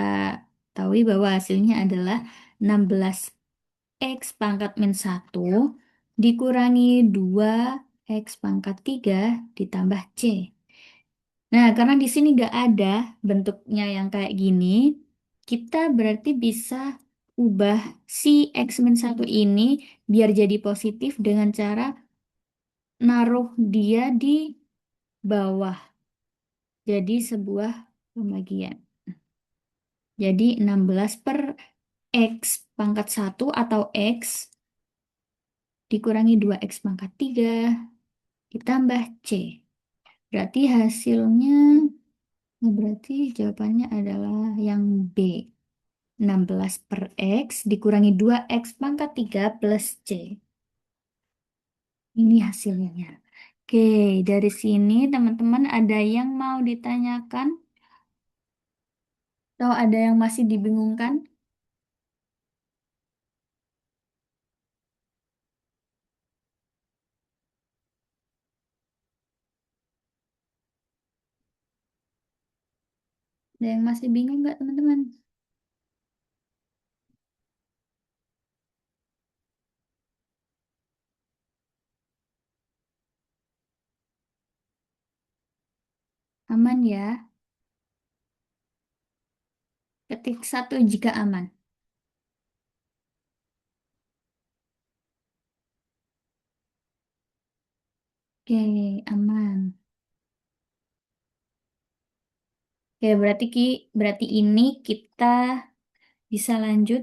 tahu bahwa hasilnya adalah 16x X pangkat min satu dikurangi 2 X pangkat 3 ditambah C. Nah, karena di sini nggak ada bentuknya yang kayak gini, kita berarti bisa ubah si X min satu ini biar jadi positif dengan cara naruh dia di bawah. Jadi sebuah pembagian. Jadi 16 per X pangkat satu atau X dikurangi 2X pangkat 3 ditambah C. Berarti hasilnya, berarti jawabannya adalah yang B. 16 per X dikurangi 2X pangkat 3 plus C. Ini hasilnya. Oke, dari sini teman-teman ada yang mau ditanyakan? Atau ada yang masih dibingungkan? Ada yang masih bingung nggak teman-teman? Aman ya? Ketik satu jika aman. Oke, aman. Oke, berarti ini kita bisa lanjut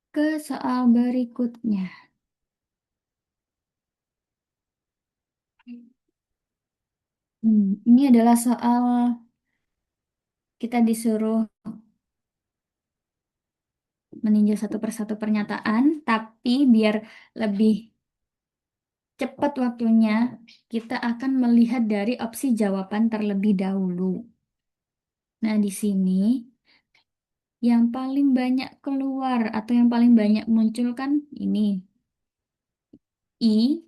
ke soal berikutnya. Ini adalah soal kita disuruh meninjau satu persatu pernyataan, tapi biar lebih cepat waktunya, kita akan melihat dari opsi jawaban terlebih dahulu. Nah, di sini yang paling banyak keluar atau yang paling banyak muncul kan ini I,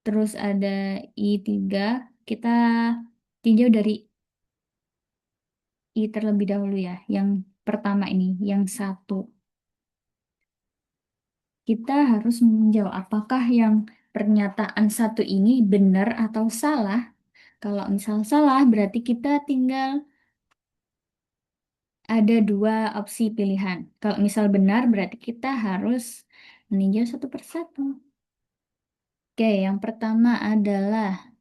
terus ada I3. Kita tinjau dari I terlebih dahulu ya. Yang pertama ini, yang satu. Kita harus menjawab apakah yang pernyataan satu ini benar atau salah. Kalau misal salah, berarti kita tinggal ada dua opsi pilihan. Kalau misal benar, berarti kita harus meninjau satu persatu. Oke, yang pertama adalah,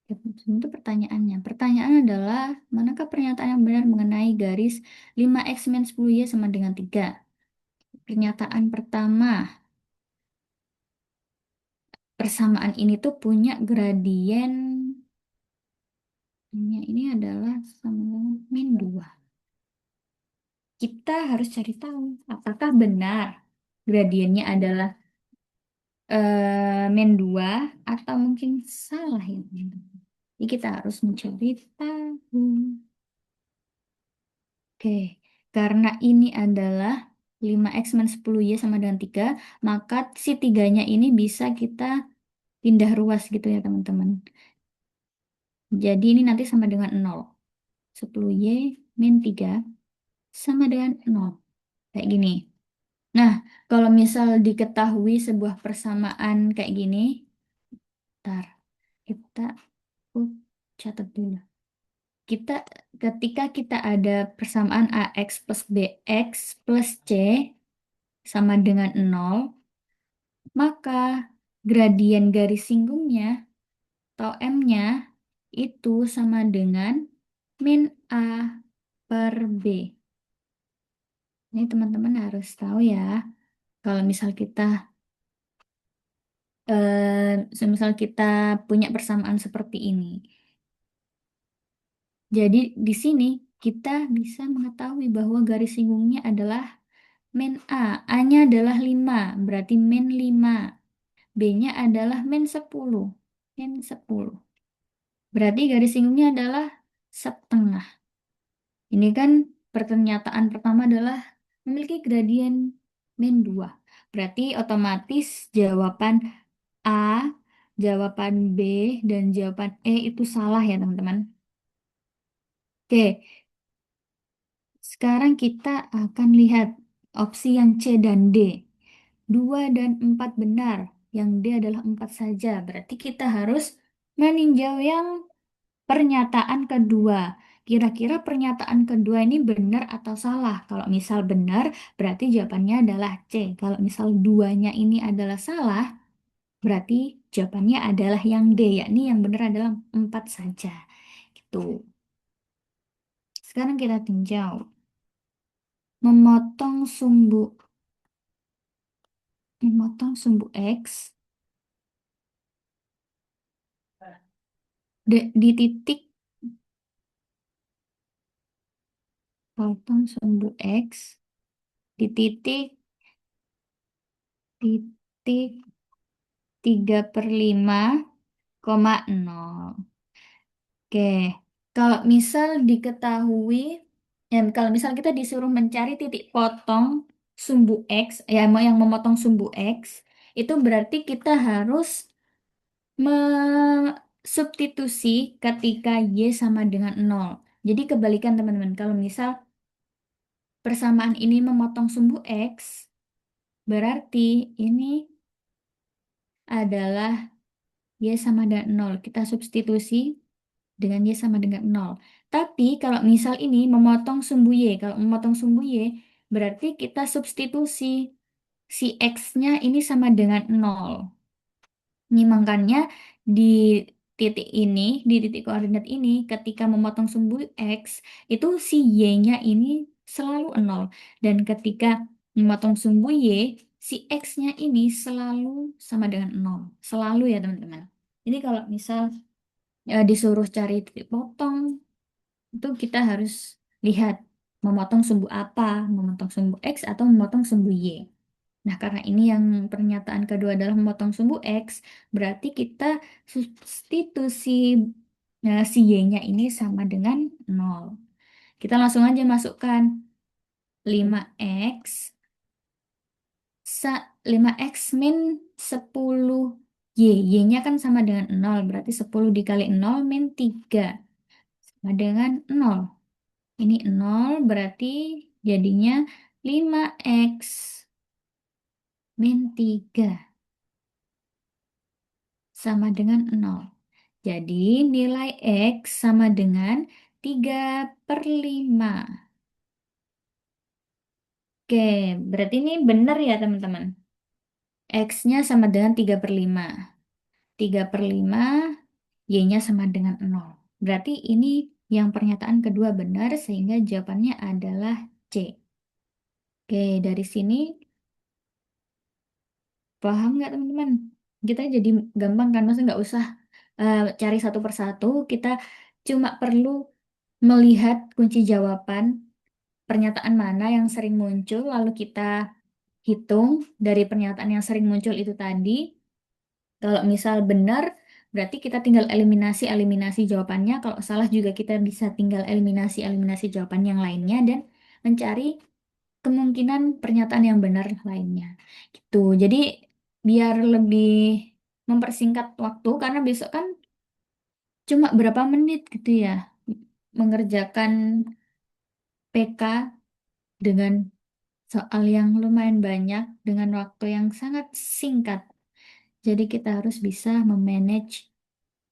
itu pertanyaannya. Pertanyaan adalah, manakah pernyataan yang benar mengenai garis 5x min 10y sama dengan 3? Pernyataan pertama, persamaan ini tuh punya gradien, ini adalah sama dengan min 2. Kita harus cari tahu apakah benar gradiennya adalah min 2 atau mungkin salah ya. Jadi kita harus mencari tahu. Oke, karena ini adalah 5x min 10y sama dengan 3, maka si tiganya ini bisa kita pindah ruas gitu ya teman-teman. Jadi ini nanti sama dengan 0. 10y min 3 sama dengan 0. Kayak gini. Nah, kalau misal diketahui sebuah persamaan kayak gini, ntar kita uh, catat dulu. Kita ketika kita ada persamaan AX plus BX plus C sama dengan 0, maka gradien garis singgungnya atau M-nya itu sama dengan min A per B. Ini teman-teman harus tahu ya, kalau misal kita semisal kita punya persamaan seperti ini. Jadi di sini kita bisa mengetahui bahwa garis singgungnya adalah min A. A-nya adalah 5, berarti min 5. B-nya adalah min 10. Min 10. Berarti garis singgungnya adalah setengah. Ini kan pernyataan pertama adalah memiliki gradien min 2. Berarti otomatis jawaban A, jawaban B, dan jawaban E itu salah ya teman-teman. Oke, Sekarang kita akan lihat opsi yang C dan D. 2 dan 4 benar. Yang D adalah 4 saja. Berarti kita harus meninjau yang pernyataan kedua. Kira-kira pernyataan kedua ini benar atau salah? Kalau misal benar, berarti jawabannya adalah C. Kalau misal duanya ini adalah salah, berarti jawabannya adalah yang D, yakni yang benar adalah 4 saja. Gitu. Sekarang kita tinjau. Memotong sumbu memotong sumbu X di titik potong sumbu X di titik 3/5,0. Oke, kalau misal diketahui, kalau misal kita disuruh mencari titik potong sumbu X, ya yang memotong sumbu X, itu berarti kita harus substitusi ketika Y sama dengan 0. Jadi kebalikan teman-teman, kalau misal persamaan ini memotong sumbu X, berarti ini adalah Y sama dengan 0. Kita substitusi dengan Y sama dengan 0. Tapi kalau misal ini memotong sumbu Y, kalau memotong sumbu Y, berarti kita substitusi si X-nya ini sama dengan 0. Ini makanya di titik ini, di titik koordinat ini, ketika memotong sumbu X, itu si Y-nya ini selalu 0. Dan ketika memotong sumbu Y, si X-nya ini selalu sama dengan 0. Selalu ya teman-teman. Jadi kalau misal disuruh cari titik potong, itu kita harus lihat memotong sumbu apa, memotong sumbu X atau memotong sumbu Y. Nah, karena ini yang pernyataan kedua adalah memotong sumbu X, berarti kita substitusi si Y-nya ini sama dengan 0. Kita langsung aja masukkan 5X, 5X min 10 Y. Y-nya kan sama dengan 0, berarti 10 dikali 0 min 3 sama dengan 0. Ini 0 berarti jadinya 5X min 3 sama dengan 0. Jadi nilai X sama dengan 3/5. Oke, berarti ini benar ya teman-teman. X-nya sama dengan 3/5. 3/5, Y-nya sama dengan 0. Berarti ini yang pernyataan kedua benar sehingga jawabannya adalah C. Oke, dari sini paham nggak teman-teman? Kita jadi gampang kan, maksudnya nggak usah cari satu persatu, kita cuma perlu melihat kunci jawaban pernyataan mana yang sering muncul, lalu kita hitung dari pernyataan yang sering muncul itu tadi. Kalau misal benar, berarti kita tinggal eliminasi-eliminasi jawabannya. Kalau salah juga kita bisa tinggal eliminasi-eliminasi jawaban yang lainnya dan mencari kemungkinan pernyataan yang benar lainnya. Gitu. Jadi biar lebih mempersingkat waktu, karena besok kan cuma berapa menit gitu ya mengerjakan PK dengan soal yang lumayan banyak dengan waktu yang sangat singkat. Jadi kita harus bisa memanage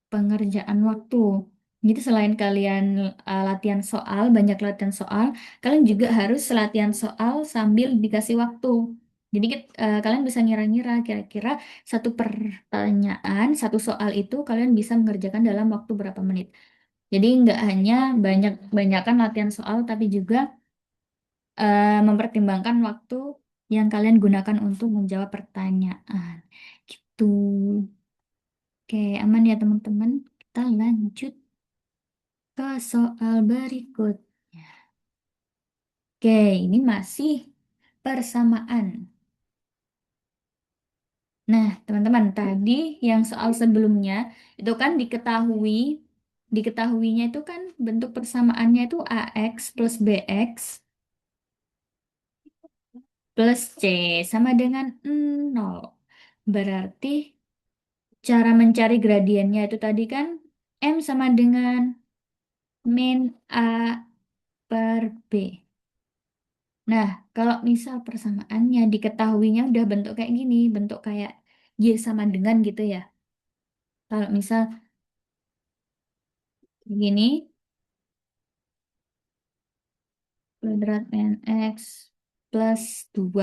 pengerjaan waktu. Jadi selain kalian latihan soal, banyak latihan soal, kalian juga harus latihan soal sambil dikasih waktu. Jadi kalian bisa ngira-ngira kira-kira satu pertanyaan, satu soal itu kalian bisa mengerjakan dalam waktu berapa menit. Jadi nggak hanya banyak-banyakan latihan soal, tapi juga mempertimbangkan waktu yang kalian gunakan untuk menjawab pertanyaan. Gitu. Oke, aman ya teman-teman. Kita lanjut ke soal berikutnya. Oke, ini masih persamaan. Nah, teman-teman, tadi yang soal sebelumnya itu kan diketahuinya itu kan bentuk persamaannya itu AX plus BX plus C sama dengan 0. Berarti cara mencari gradiennya itu tadi kan M sama dengan min A per B. Nah, kalau misal persamaannya diketahuinya udah bentuk kayak gini, bentuk kayak Y sama dengan gitu ya. Kalau misal begini, kuadrat min X plus 2.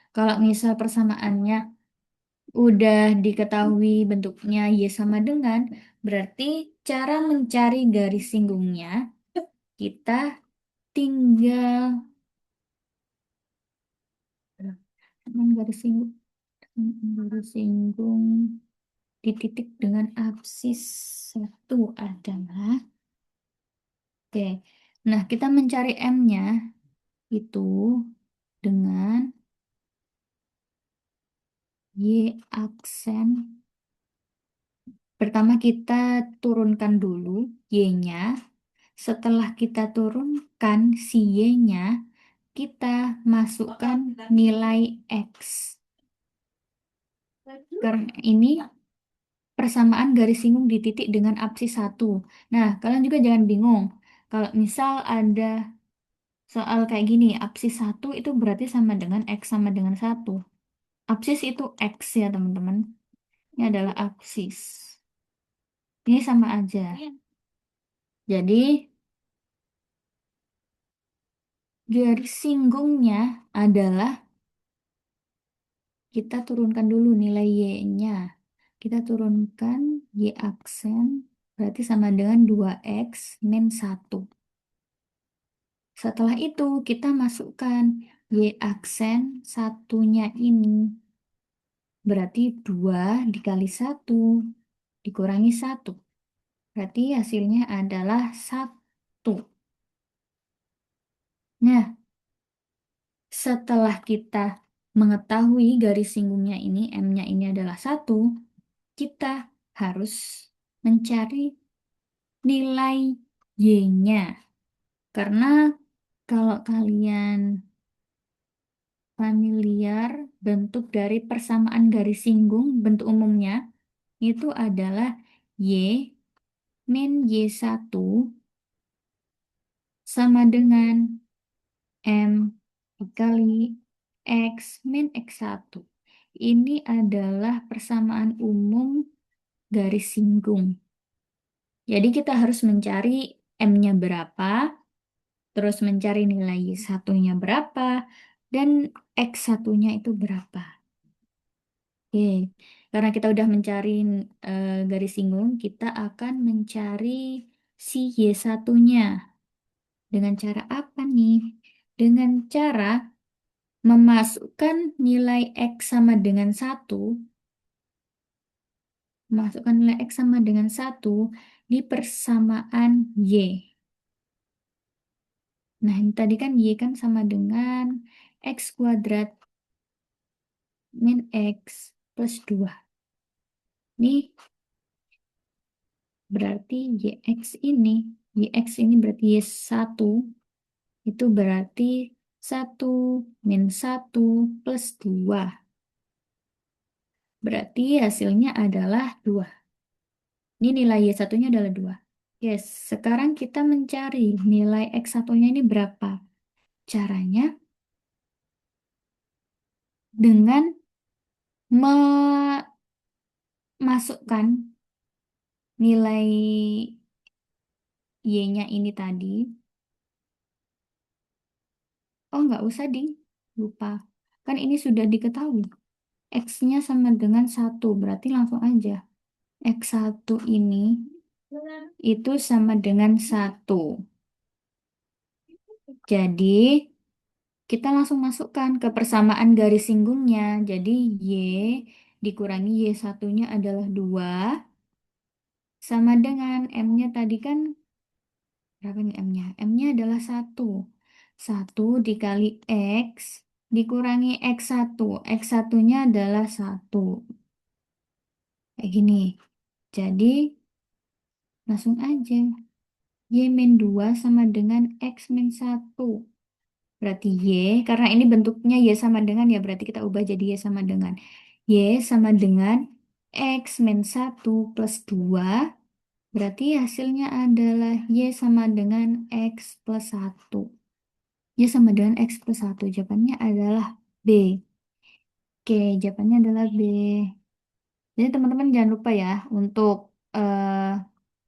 Kalau misal persamaannya udah diketahui bentuknya Y sama dengan, berarti cara mencari garis singgungnya, kita tinggal garis singgung, garis singgung di titik dengan absis satu adalah, oke. Nah, kita mencari M-nya itu dengan Y aksen. Pertama kita turunkan dulu Y-nya. Setelah kita turunkan si Y-nya, kita masukkan nilai X. Karena ini persamaan garis singgung di titik dengan absis satu. Nah, kalian juga jangan bingung. Kalau misal ada soal kayak gini, absis satu itu berarti sama dengan X sama dengan satu. Absis itu X ya teman-teman. Ini adalah absis. Ini sama aja. Jadi, garis singgungnya adalah kita turunkan dulu nilai Y-nya. Kita turunkan Y aksen, berarti sama dengan 2X min 1. Setelah itu kita masukkan Y aksen satunya ini. Berarti 2 dikali 1 dikurangi 1. Berarti hasilnya adalah 1. Nah, setelah kita mengetahui garis singgungnya ini, M-nya ini adalah 1, kita harus mencari nilai Y-nya. Karena kalau kalian familiar, bentuk dari persamaan garis singgung, bentuk umumnya, itu adalah Y min Y1 sama dengan M dikali X min X1. Ini adalah persamaan umum garis singgung. Jadi kita harus mencari M-nya berapa, terus mencari nilai Y1-nya berapa, dan X1-nya itu berapa. Oke, karena kita udah mencari garis singgung, kita akan mencari si Y1-nya. Dengan cara apa nih? Dengan cara memasukkan nilai X sama dengan 1, masukkan nilai X sama dengan 1 di persamaan Y. Nah, ini tadi kan Y kan sama dengan X kuadrat min X plus 2. Ini berarti YX ini berarti Y1 itu berarti 1 min 1 plus 2. Berarti hasilnya adalah 2. Ini nilai Y1-nya adalah 2. Yes, sekarang kita mencari nilai X1-nya ini berapa. Caranya dengan memasukkan nilai Y-nya ini tadi. Oh, nggak usah, ding. Lupa. Kan ini sudah diketahui. X-nya sama dengan 1, berarti langsung aja. X1 ini itu sama dengan 1. Jadi, kita langsung masukkan ke persamaan garis singgungnya. Jadi, Y dikurangi Y1-nya adalah 2. Sama dengan M-nya tadi kan, berapa nih M-nya? M-nya adalah 1. 1 dikali X dikurangi X1. X1-nya adalah 1. Kayak gini. Jadi, langsung aja. Y min 2 sama dengan X min 1. Berarti Y, karena ini bentuknya Y sama dengan ya, berarti kita ubah jadi Y sama dengan. Y sama dengan X min 1 plus 2. Berarti hasilnya adalah Y sama dengan X plus 1. Ya sama dengan X plus 1. Jawabannya adalah B. Oke, jawabannya adalah B. Jadi teman-teman jangan lupa ya untuk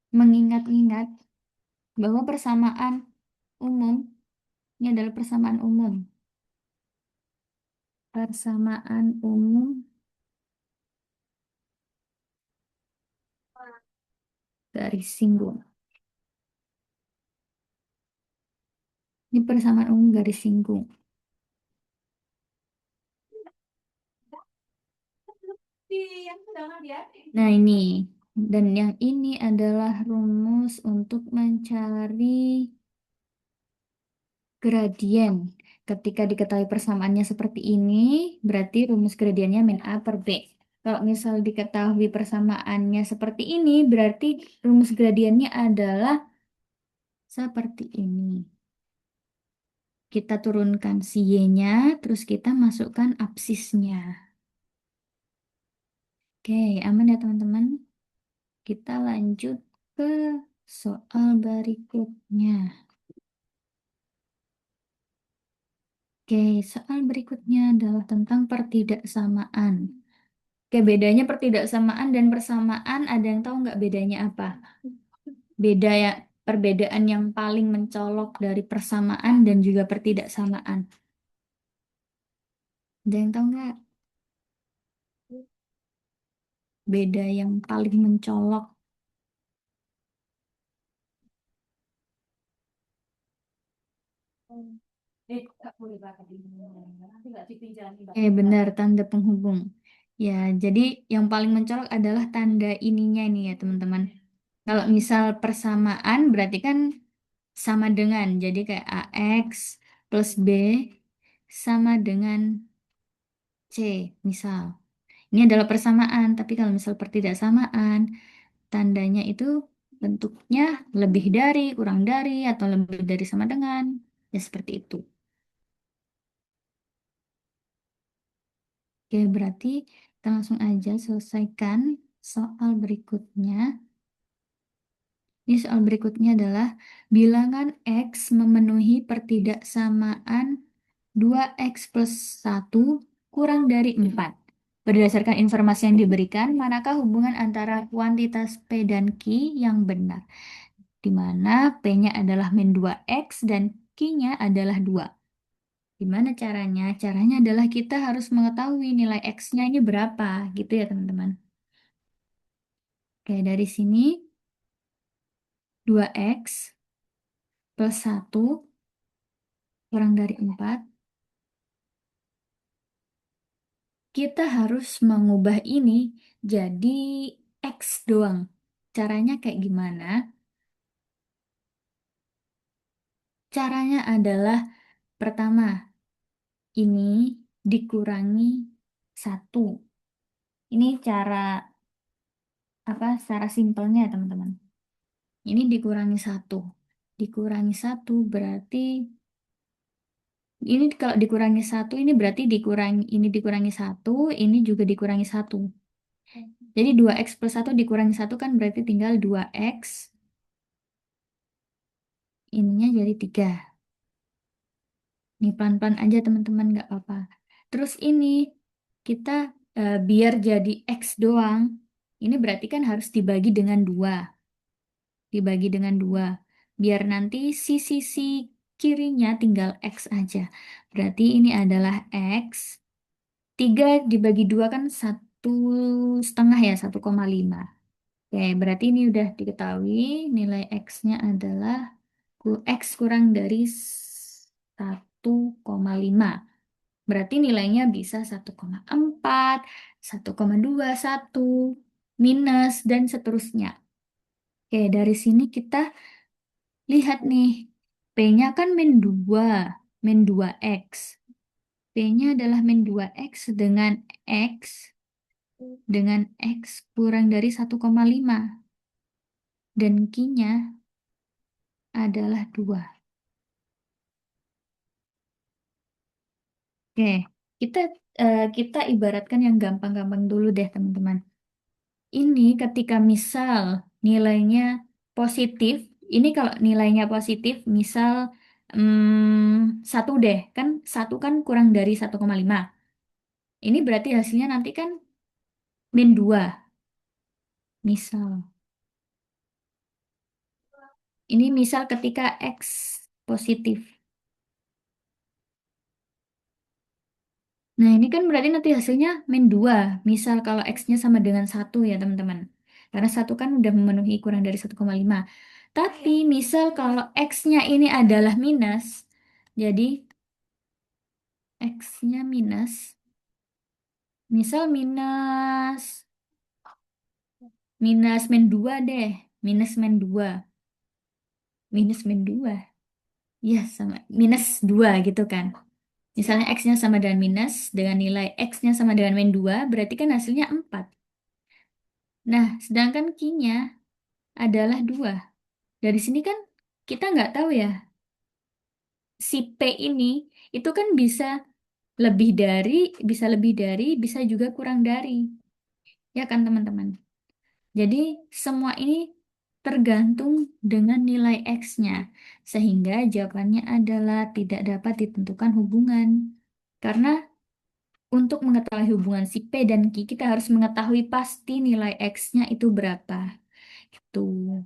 mengingat-ingat bahwa persamaan umum ini adalah persamaan umum. Persamaan umum garis singgung. Ini persamaan umum garis singgung. Nah ini, dan yang ini adalah rumus untuk mencari gradien. Ketika diketahui persamaannya seperti ini, berarti rumus gradiennya min A per B. Kalau misal diketahui persamaannya seperti ini, berarti rumus gradiennya adalah seperti ini. Kita turunkan si Y-nya, terus kita masukkan absisnya. Oke, aman ya teman-teman? Kita lanjut ke soal berikutnya. Oke, soal berikutnya adalah tentang pertidaksamaan. Oke, bedanya pertidaksamaan dan persamaan, ada yang tahu nggak bedanya apa? Beda ya, perbedaan yang paling mencolok dari persamaan dan juga pertidaksamaan. Ada yang tahu nggak? Beda yang paling mencolok. Benar, tanda penghubung. Ya, jadi yang paling mencolok adalah tanda ininya ini ya, teman-teman. Kalau misal persamaan berarti kan sama dengan, jadi kayak AX plus B sama dengan C, misal. Ini adalah persamaan, tapi kalau misal pertidaksamaan, tandanya itu bentuknya lebih dari, kurang dari, atau lebih dari sama dengan. Ya, seperti itu. Oke, berarti kita langsung aja selesaikan soal berikutnya. Ini soal berikutnya adalah bilangan X memenuhi pertidaksamaan 2X plus 1 kurang dari 4. Berdasarkan informasi yang diberikan, manakah hubungan antara kuantitas P dan Q yang benar? Di mana P-nya adalah min 2X dan Q-nya adalah 2. Gimana caranya? Caranya adalah kita harus mengetahui nilai X-nya ini berapa, gitu ya teman-teman. Oke, dari sini 2X plus 1 kurang dari 4. Kita harus mengubah ini jadi X doang. Caranya kayak gimana? Caranya adalah pertama, ini dikurangi 1. Ini cara apa? Cara simpelnya ya teman-teman. Ini dikurangi 1. Dikurangi 1 berarti ini kalau dikurangi 1 ini berarti dikurangi 1, ini juga dikurangi 1. Jadi 2X plus 1 dikurangi 1 kan berarti tinggal 2X. Ininya jadi 3. Ini pelan-pelan aja teman-teman, nggak apa-apa. Terus ini kita biar jadi X doang, ini berarti kan harus dibagi dengan 2. Dibagi dengan 2. Biar nanti sisi kirinya tinggal X aja. Berarti ini adalah X. 3 dibagi 2 kan 1,5 ya, 1,5. Oke, berarti ini udah diketahui nilai X-nya adalah X kurang dari 1,5. Berarti nilainya bisa 1,4, 1,21, minus, dan seterusnya. Oke, dari sini kita lihat nih. P-nya kan min 2, min 2X. P-nya adalah min 2X dengan X kurang dari 1,5. Dan Q-nya adalah 2. Oke, kita kita ibaratkan yang gampang-gampang dulu deh, teman-teman. Ini ketika misal nilainya positif, ini kalau nilainya positif, misal Satu deh, kan satu kan kurang dari 1,5. Ini berarti hasilnya nanti kan min 2. Misal. Ini misal ketika X positif. Nah, ini kan berarti nanti hasilnya min 2. Misal kalau X-nya sama dengan 1 ya, teman-teman. Karena satu kan udah memenuhi kurang dari 1,5. Tapi misal kalau X-nya ini adalah minus, jadi X-nya minus, misal minus min 2 deh. Minus min 2. Minus min 2. Ya, sama. Minus 2 gitu kan. Misalnya X-nya sama dengan minus, dengan nilai X-nya sama dengan min 2, berarti kan hasilnya 4. Nah, sedangkan Q-nya adalah 2. Dari sini kan kita nggak tahu ya, si P ini itu kan bisa lebih dari, bisa juga kurang dari. Ya kan teman-teman? Jadi semua ini tergantung dengan nilai X-nya. Sehingga jawabannya adalah tidak dapat ditentukan hubungan. Karena untuk mengetahui hubungan si P dan Q, kita harus mengetahui pasti nilai X-nya itu berapa. Gitu.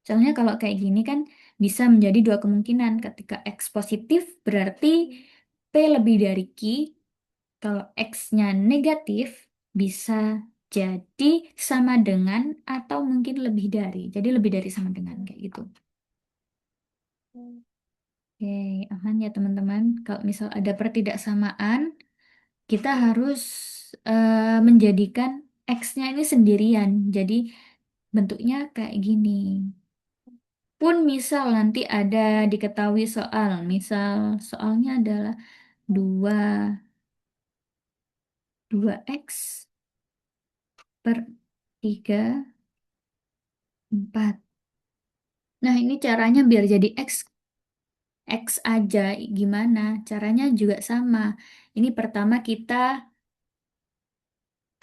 Soalnya kalau kayak gini kan bisa menjadi dua kemungkinan. Ketika X positif berarti P lebih dari Q. Kalau X-nya negatif bisa jadi sama dengan atau mungkin lebih dari. Jadi lebih dari sama dengan kayak gitu. Oke, aman ya teman-teman. Kalau misal ada pertidaksamaan, kita harus menjadikan X-nya ini sendirian. Jadi bentuknya kayak gini. Pun misal nanti ada diketahui soal, misal soalnya adalah dua dua x per 3/4. Nah, ini caranya biar jadi X aja. Gimana? Caranya juga sama. Ini pertama kita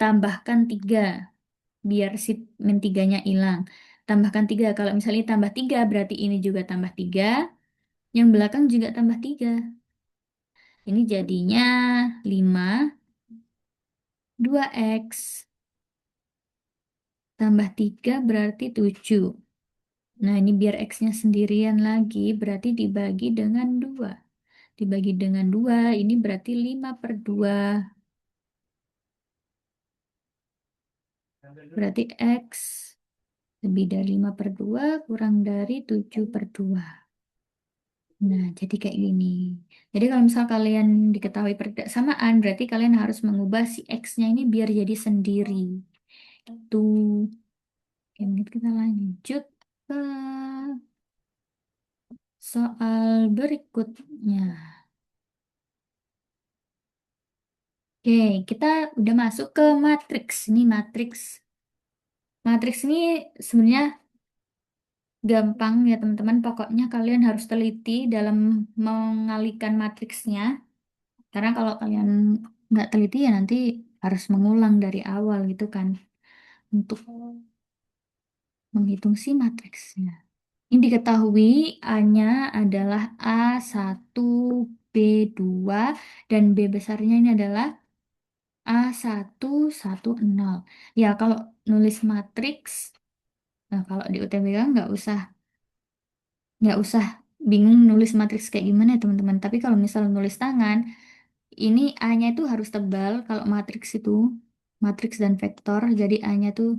tambahkan 3 biar si min 3-nya hilang. Tambahkan 3. Kalau misalnya tambah 3 berarti ini juga tambah 3. Yang belakang juga tambah 3. Ini jadinya 5 2x tambah 3 berarti 7. Nah, ini biar X-nya sendirian lagi, berarti dibagi dengan 2. Dibagi dengan 2, ini berarti 5/2. Berarti X lebih dari 5/2 kurang dari 7/2. Nah, jadi kayak gini. Jadi kalau misal kalian diketahui persamaan, berarti kalian harus mengubah si X-nya ini biar jadi sendiri. Itu. Oke, mungkin kita lanjut ke soal berikutnya. Oke, kita udah masuk ke matriks. Ini matriks. Matriks ini sebenarnya gampang ya teman-teman. Pokoknya kalian harus teliti dalam mengalihkan matriksnya. Karena kalau kalian nggak teliti ya nanti harus mengulang dari awal gitu kan. Untuk menghitung si matriksnya. Ini diketahui A-nya adalah A1, B2, dan B besarnya ini adalah A110. Ya, kalau nulis matriks, nah kalau di UTBK nggak usah bingung nulis matriks kayak gimana ya teman-teman. Tapi kalau misal nulis tangan, ini A-nya itu harus tebal. Kalau matriks itu, matriks dan vektor, jadi A-nya tuh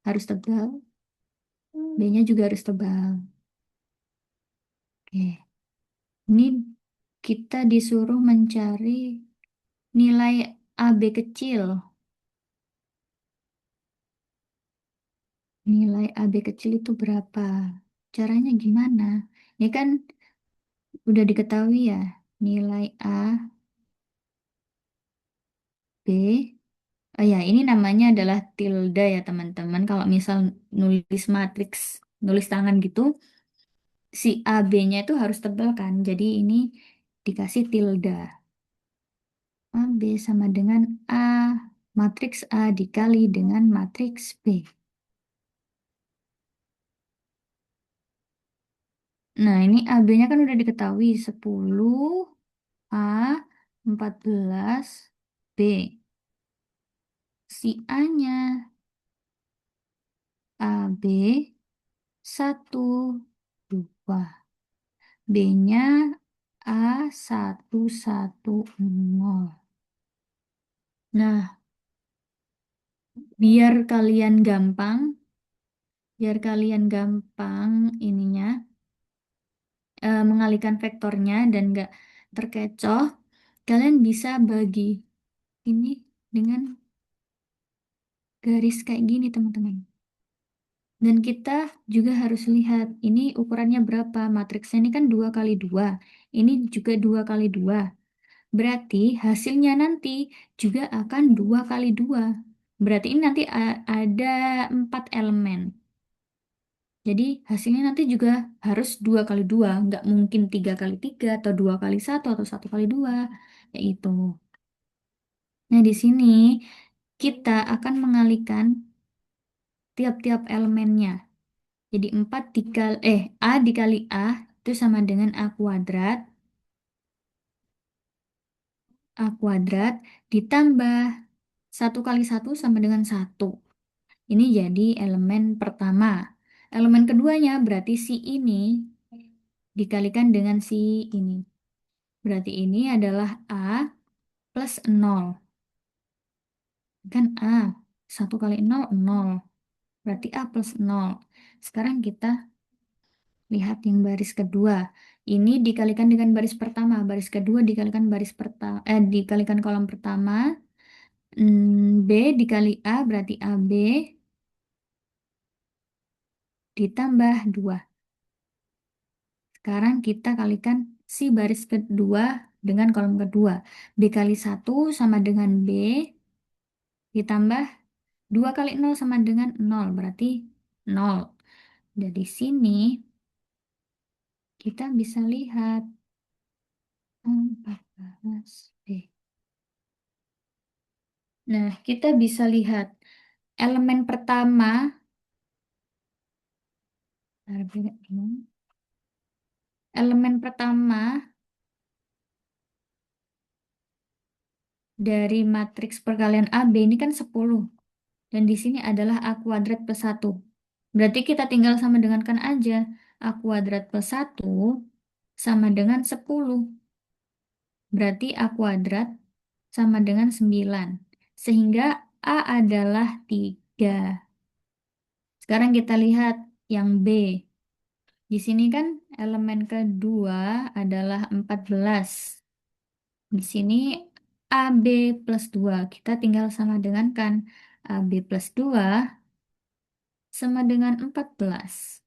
harus tebal, B-nya juga harus tebal. Oke, ini kita disuruh mencari nilai AB kecil. Nilai AB kecil itu berapa? Caranya gimana? Ini kan udah diketahui ya, nilai A, B. Oh ya, ini namanya adalah tilde ya teman-teman. Kalau misal nulis matriks, nulis tangan gitu, si AB-nya itu harus tebal kan. Jadi ini dikasih tilde. AB sama dengan A, matriks A dikali dengan matriks B. Nah, ini AB-nya kan udah diketahui 10 A 14 B. Si A-nya AB 1 2. B-nya A 1 1 0. Nah, biar kalian gampang, biar kalian gampang ininya mengalihkan vektornya dan nggak terkecoh, kalian bisa bagi ini dengan garis kayak gini, teman-teman. Dan kita juga harus lihat ini ukurannya berapa. Matriksnya ini kan 2 kali 2. Ini juga 2 kali 2. Berarti hasilnya nanti juga akan 2 kali 2. Berarti ini nanti ada 4 elemen. Jadi hasilnya nanti juga harus 2 kali 2. Nggak mungkin 3 kali 3 atau 2 kali 1 atau 1 kali 2. Kayak itu. Nah, di sini kita akan mengalihkan tiap-tiap elemennya. Jadi 4 dikali, A dikali A itu sama dengan A kuadrat. A kuadrat ditambah 1 kali 1 sama dengan 1. Ini jadi elemen pertama. Elemen keduanya berarti si ini dikalikan dengan si ini. Berarti ini adalah A plus 0. Kan A. 1 kali 0, 0. Berarti A plus 0. Sekarang kita lihat yang baris kedua. Ini dikalikan dengan baris pertama. Baris kedua dikalikan baris pertama. Dikalikan kolom pertama. B dikali A berarti AB ditambah 2. Sekarang kita kalikan si baris kedua dengan kolom kedua. B kali 1 sama dengan B ditambah 2 kali 0 sama dengan 0. Berarti 0. Dari sini kita bisa lihat 14B. Nah, kita bisa lihat elemen pertama, elemen pertama dari matriks perkalian AB ini kan 10. Dan di sini adalah A kuadrat plus 1. Berarti kita tinggal sama dengankan aja. A kuadrat plus 1 sama dengan 10. Berarti A kuadrat sama dengan 9. Sehingga A adalah 3. Sekarang kita lihat yang B. Di sini kan elemen kedua adalah 14. Di sini AB plus 2. Kita tinggal sama dengan kan AB plus 2 sama dengan 14.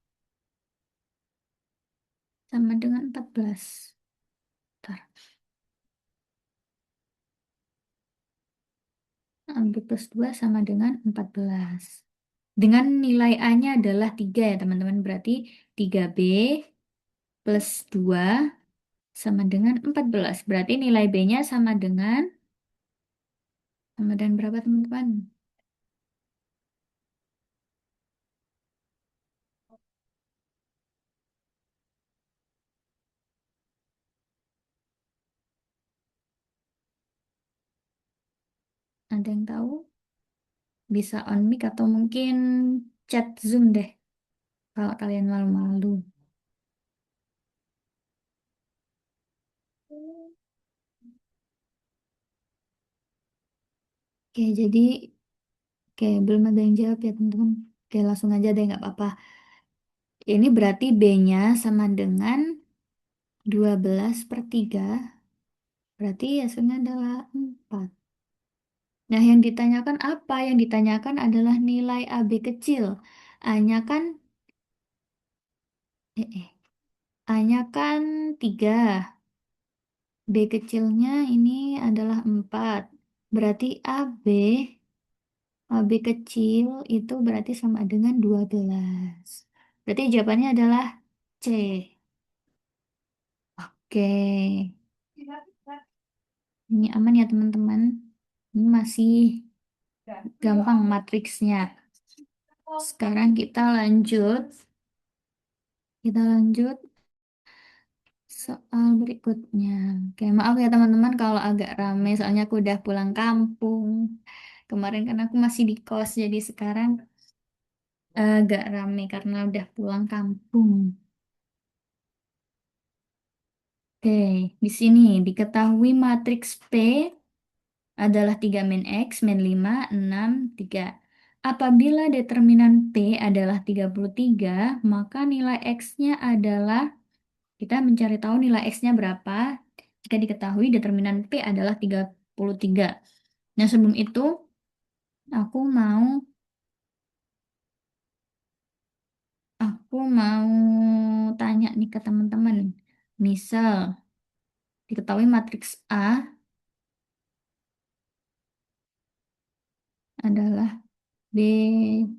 Sama dengan 14. Bentar. AB plus 2 sama dengan 14. Dengan nilai A-nya adalah 3 ya teman-teman. Berarti 3B plus 2 sama dengan 14. Berarti nilai B-nya sama dengan berapa teman-teman? Ada yang tahu? Bisa on mic atau mungkin chat Zoom deh. Kalau kalian malu-malu. Oke, jadi belum ada yang jawab ya teman-teman. Oke, langsung aja deh nggak apa-apa. Ini berarti B-nya sama dengan 12/3. Berarti hasilnya adalah 4. Nah, yang ditanyakan apa? Yang ditanyakan adalah nilai AB kecil. A-nya kan, eh, eh, A-nya kan 3. B kecilnya ini adalah 4. Berarti AB kecil itu berarti sama dengan 12. Berarti jawabannya adalah C. Oke. Ini aman ya teman-teman. Ini masih gampang matriksnya. Sekarang kita lanjut. Kita lanjut. Soal berikutnya. Oke, maaf ya teman-teman kalau agak rame, soalnya aku udah pulang kampung. Kemarin kan aku masih di kos, jadi sekarang agak rame karena udah pulang kampung. Oke, di sini diketahui matriks P adalah 3 min X, min 5, 6, 3. Apabila determinan P adalah 33, maka nilai X-nya adalah, kita mencari tahu nilai X-nya berapa jika diketahui determinan P adalah 33. Nah, sebelum itu, aku mau aku mau tanya nih ke teman-teman. Misal, diketahui matriks A adalah B,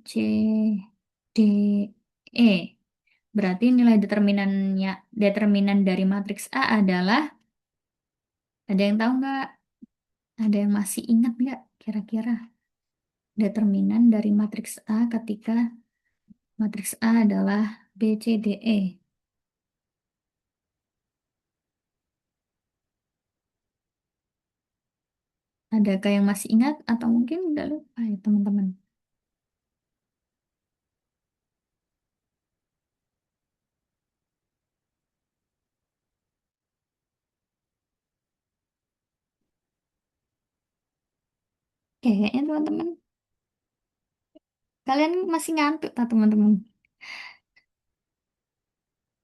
C, D, E. Berarti nilai determinan dari matriks A adalah, ada yang tahu nggak? Ada yang masih ingat nggak kira-kira determinan dari matriks A ketika matriks A adalah B, C, D, E? Adakah yang masih ingat atau mungkin udah lupa ya teman-teman? Kayaknya teman-teman, kalian masih ngantuk tak teman-teman?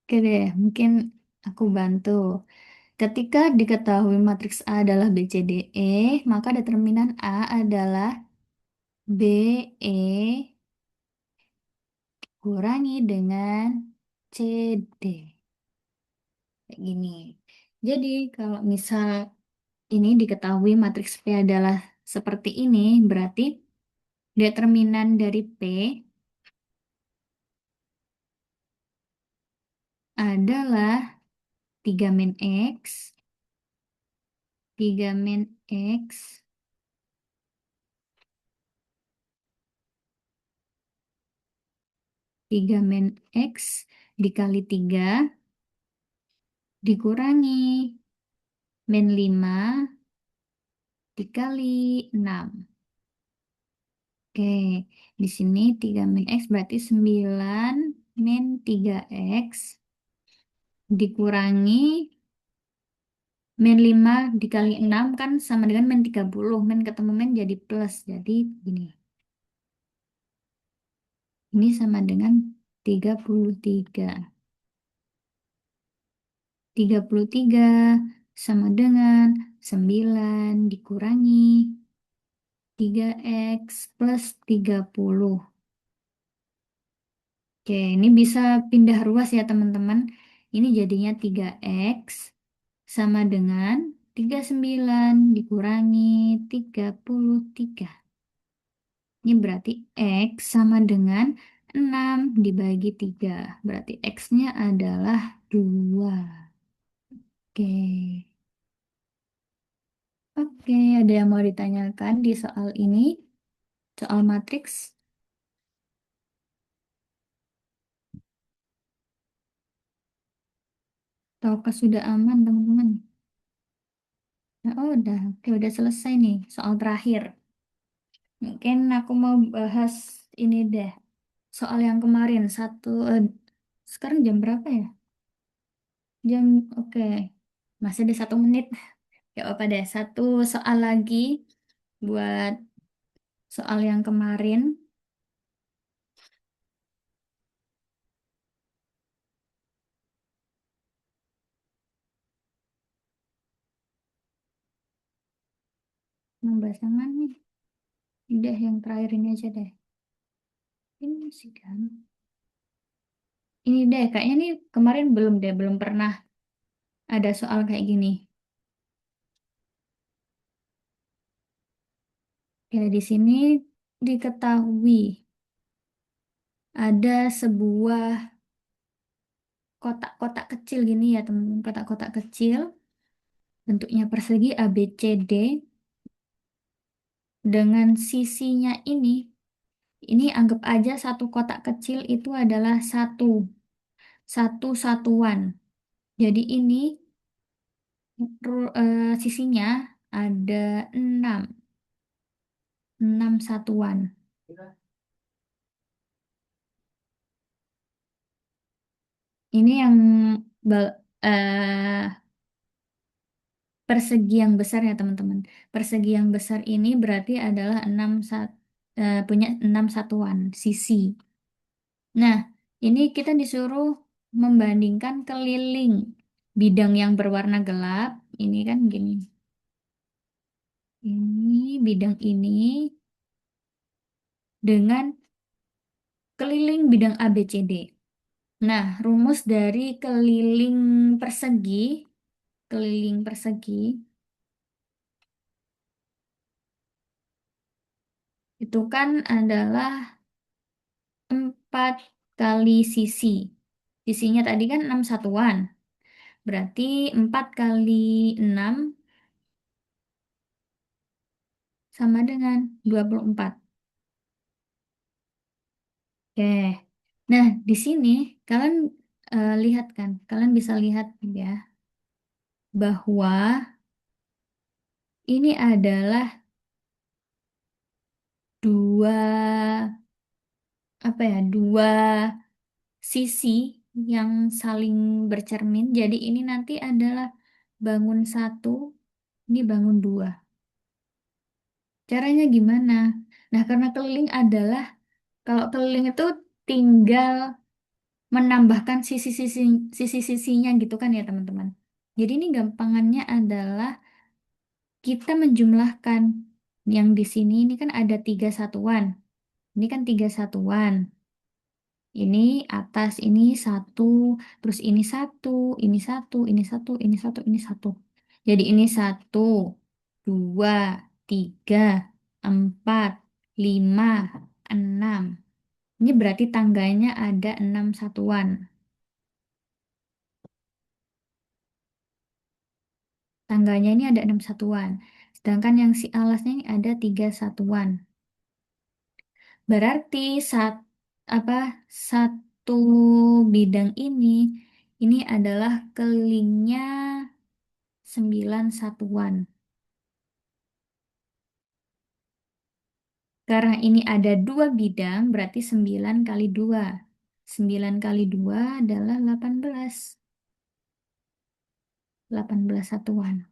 Oke deh, mungkin aku bantu. Ketika diketahui matriks A adalah B, C, D, E, maka determinan A adalah B, E kurangi dengan C, D. Kayak gini. Jadi kalau misal ini diketahui matriks P adalah seperti ini, berarti determinan dari P adalah 3 min X, 3 min X, 3 min X dikali 3 dikurangi min 5 dikali 6. Oke, di sini 3 min X berarti 9 min 3X dikurangi min 5 dikali 6 kan sama dengan min 30. Min ketemu min jadi plus. Jadi gini. Ini sama dengan 33. 33 sama dengan 9 dikurangi 3X plus 30. Oke, ini bisa pindah ruas ya teman-teman. Ini jadinya 3X sama dengan 39 dikurangi 33. Ini berarti X sama dengan 6 dibagi 3. Berarti X-nya adalah 2. Oke. Oke, ada yang mau ditanyakan di soal ini? Soal matriks? Ataukah sudah aman, teman-teman? Nah, oh, udah. Oke, udah selesai nih. Soal terakhir. Mungkin aku mau bahas ini deh. Soal yang kemarin. Sekarang jam berapa ya? Oke. Masih ada 1 menit. Ya apa deh. Satu soal lagi buat soal yang kemarin. Mau bahas yang mana nih? Udah yang terakhir ini aja deh. Ini sih kan. Ini deh, kayaknya nih kemarin belum deh, belum pernah ada soal kayak gini. Ya, di sini diketahui ada sebuah kotak-kotak kecil gini ya, teman-teman. Kotak-kotak kecil, bentuknya persegi A, B, C, D. Dengan sisinya ini anggap aja satu kotak kecil itu adalah satu satuan. Jadi ini sisinya ada 6, 6 satuan. Ini yang bal- persegi yang besar ya teman-teman. Persegi yang besar ini berarti adalah punya 6 satuan sisi. Nah, ini kita disuruh membandingkan keliling bidang yang berwarna gelap. Ini kan gini. Ini bidang ini dengan keliling bidang ABCD. Nah, rumus dari keliling persegi itu kan adalah 4 kali sisi. Sisinya tadi kan 6 satuan. Berarti 4 kali 6 sama dengan 24. Oke. Nah, di sini kalian lihat kan, kalian bisa lihat ya bahwa ini adalah dua dua sisi yang saling bercermin. Jadi ini nanti adalah bangun satu, ini bangun dua. Caranya gimana? Nah, karena keliling adalah kalau keliling itu tinggal menambahkan sisi-sisinya gitu kan ya teman-teman. Jadi ini gampangannya adalah kita menjumlahkan yang di sini ini kan ada 3 satuan. Ini kan 3 satuan. Ini atas ini satu, terus ini satu, ini satu, ini satu, ini satu, ini satu. Jadi ini satu, dua, tiga, empat, lima, enam. Ini berarti tangganya ada 6 satuan. Tangganya ini ada 6 satuan. Sedangkan yang si alasnya ini ada 3 satuan. Berarti apa satu bidang ini adalah kelilingnya 9 satuan. Karena ini ada 2 bidang, berarti 9 kali 2. 9 kali 2 adalah 18. 18 satuan.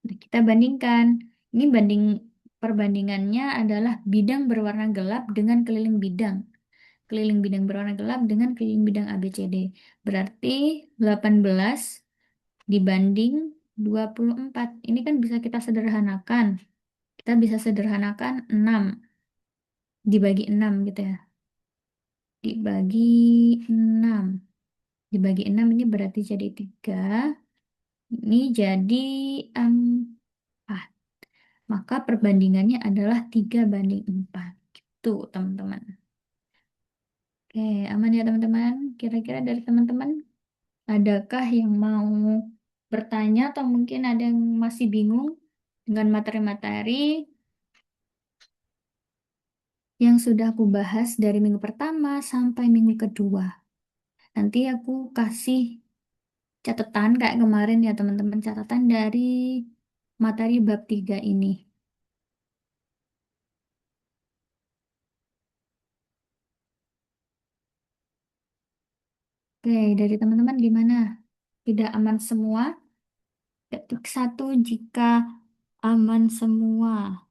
Nah, kita bandingkan. Ini perbandingannya adalah bidang berwarna gelap dengan keliling bidang. Keliling bidang berwarna gelap dengan keliling bidang ABCD. Berarti 18 dibanding 24. Ini kan bisa kita sederhanakan. Kita bisa sederhanakan 6 dibagi 6 gitu ya. Dibagi 6. Dibagi 6 ini berarti jadi 3. Ini jadi 4. Maka perbandingannya adalah 3 banding 4. Gitu teman-teman. Oke, aman ya teman-teman? Kira-kira dari teman-teman adakah yang mau bertanya atau mungkin ada yang masih bingung dengan materi-materi yang sudah aku bahas dari minggu pertama sampai minggu kedua. Nanti aku kasih catatan kayak kemarin ya teman-teman, catatan dari materi bab 3 ini. Oke, dari teman-teman gimana? Tidak aman semua? Ketik satu jika aman semua.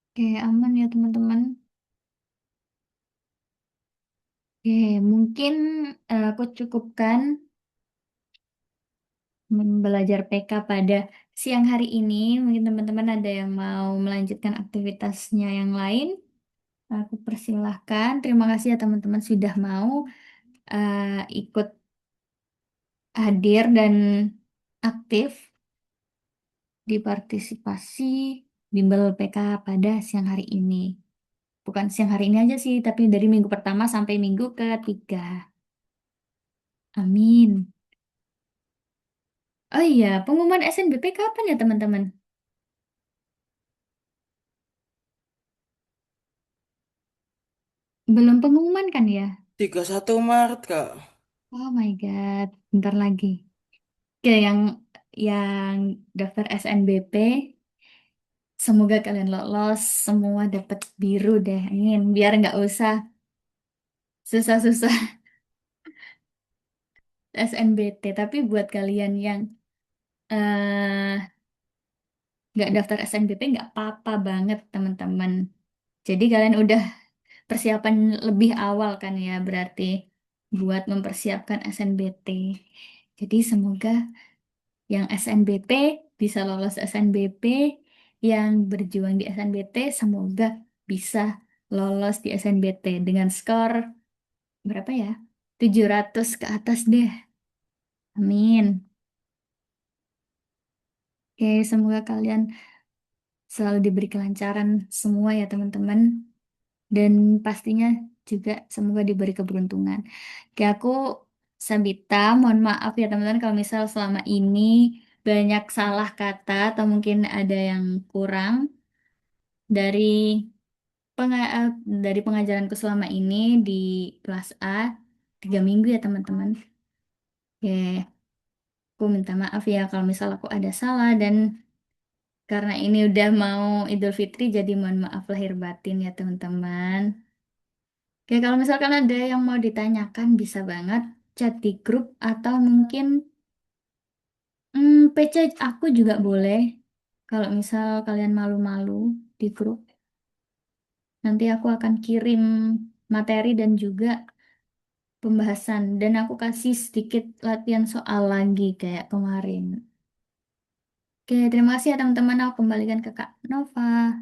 Oke, aman ya teman-teman. Oke, mungkin aku cukupkan belajar PK pada siang hari ini. Mungkin teman-teman ada yang mau melanjutkan aktivitasnya yang lain. Aku persilahkan. Terima kasih ya teman-teman sudah mau ikut hadir dan aktif di partisipasi bimbel PK pada siang hari ini. Bukan siang hari ini aja sih, tapi dari minggu pertama sampai minggu ketiga. Amin. Oh iya, pengumuman SNBP kapan ya teman-teman? Belum pengumuman kan ya? 31 Maret, Kak. Oh my God, bentar lagi. Oke, yang daftar SNBP, semoga kalian lolos, semua dapat biru deh. Amin. Biar nggak usah susah-susah SNBT. Tapi buat kalian yang nggak daftar SNBP, nggak apa-apa banget, teman-teman. Jadi kalian udah persiapan lebih awal kan ya, berarti buat mempersiapkan SNBT. Jadi semoga yang SNBP bisa lolos SNBP, yang berjuang di SNBT semoga bisa lolos di SNBT dengan skor berapa ya? 700 ke atas deh. Amin. Oke, semoga kalian selalu diberi kelancaran semua ya teman-teman. Dan pastinya juga semoga diberi keberuntungan. Oke, aku Sabita, mohon maaf ya teman-teman kalau misal selama ini banyak salah kata atau mungkin ada yang kurang dari dari pengajaranku selama ini di kelas A 3 minggu ya teman-teman. Oke, aku minta maaf ya kalau misal aku ada salah dan karena ini udah mau Idul Fitri jadi mohon maaf lahir batin ya teman-teman. Oke, kalau misalkan ada yang mau ditanyakan bisa banget chat di grup atau mungkin PC aku juga boleh. Kalau misal kalian malu-malu di grup, nanti aku akan kirim materi dan juga pembahasan dan aku kasih sedikit latihan soal lagi kayak kemarin. Oke, terima kasih ya teman-teman. Aku kembalikan ke Kak Nova.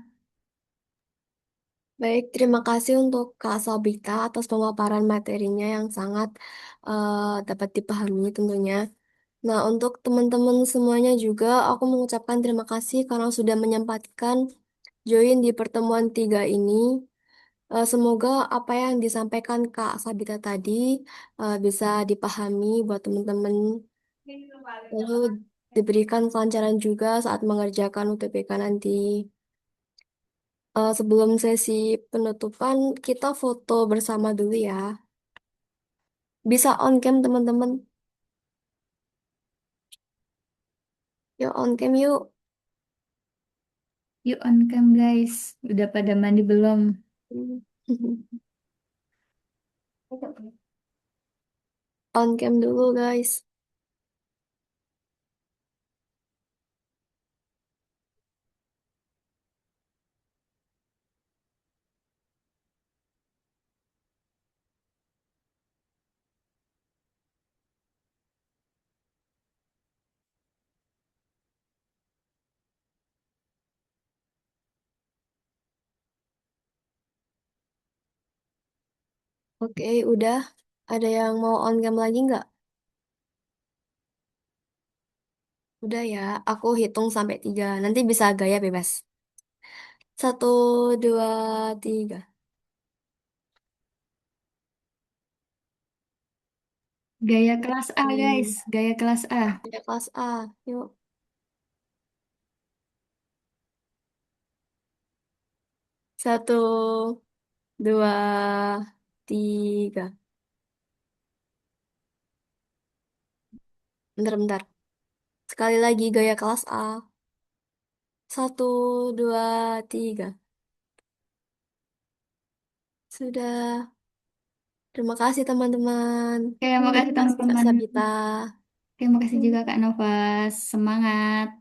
Baik, terima kasih untuk Kak Sabita atas pemaparan materinya yang sangat dapat dipahami tentunya. Nah, untuk teman-teman semuanya juga, aku mengucapkan terima kasih karena sudah menyempatkan join di pertemuan tiga ini. Semoga apa yang disampaikan Kak Sabita tadi bisa dipahami buat teman-teman, lalu diberikan kelancaran juga saat mengerjakan UTBK nanti. Sebelum sesi penutupan, kita foto bersama dulu ya. Bisa on cam teman-teman. Yuk on cam yuk. Yuk on cam guys. Udah pada mandi belum? On cam dulu guys. Oke, udah. Ada yang mau on cam lagi nggak? Udah ya, aku hitung sampai tiga. Nanti bisa gaya bebas. Satu, dua, tiga. Gaya kelas A guys. Hmm. Gaya kelas A. Ada kelas A. Yuk. Satu, dua, tiga. Bentar-bentar. Sekali lagi gaya kelas A. Satu, dua, tiga. Sudah. Terima kasih teman-teman. Oke, makasih Kak teman-teman. Sabita. Oke, makasih juga Kak Nova. Semangat.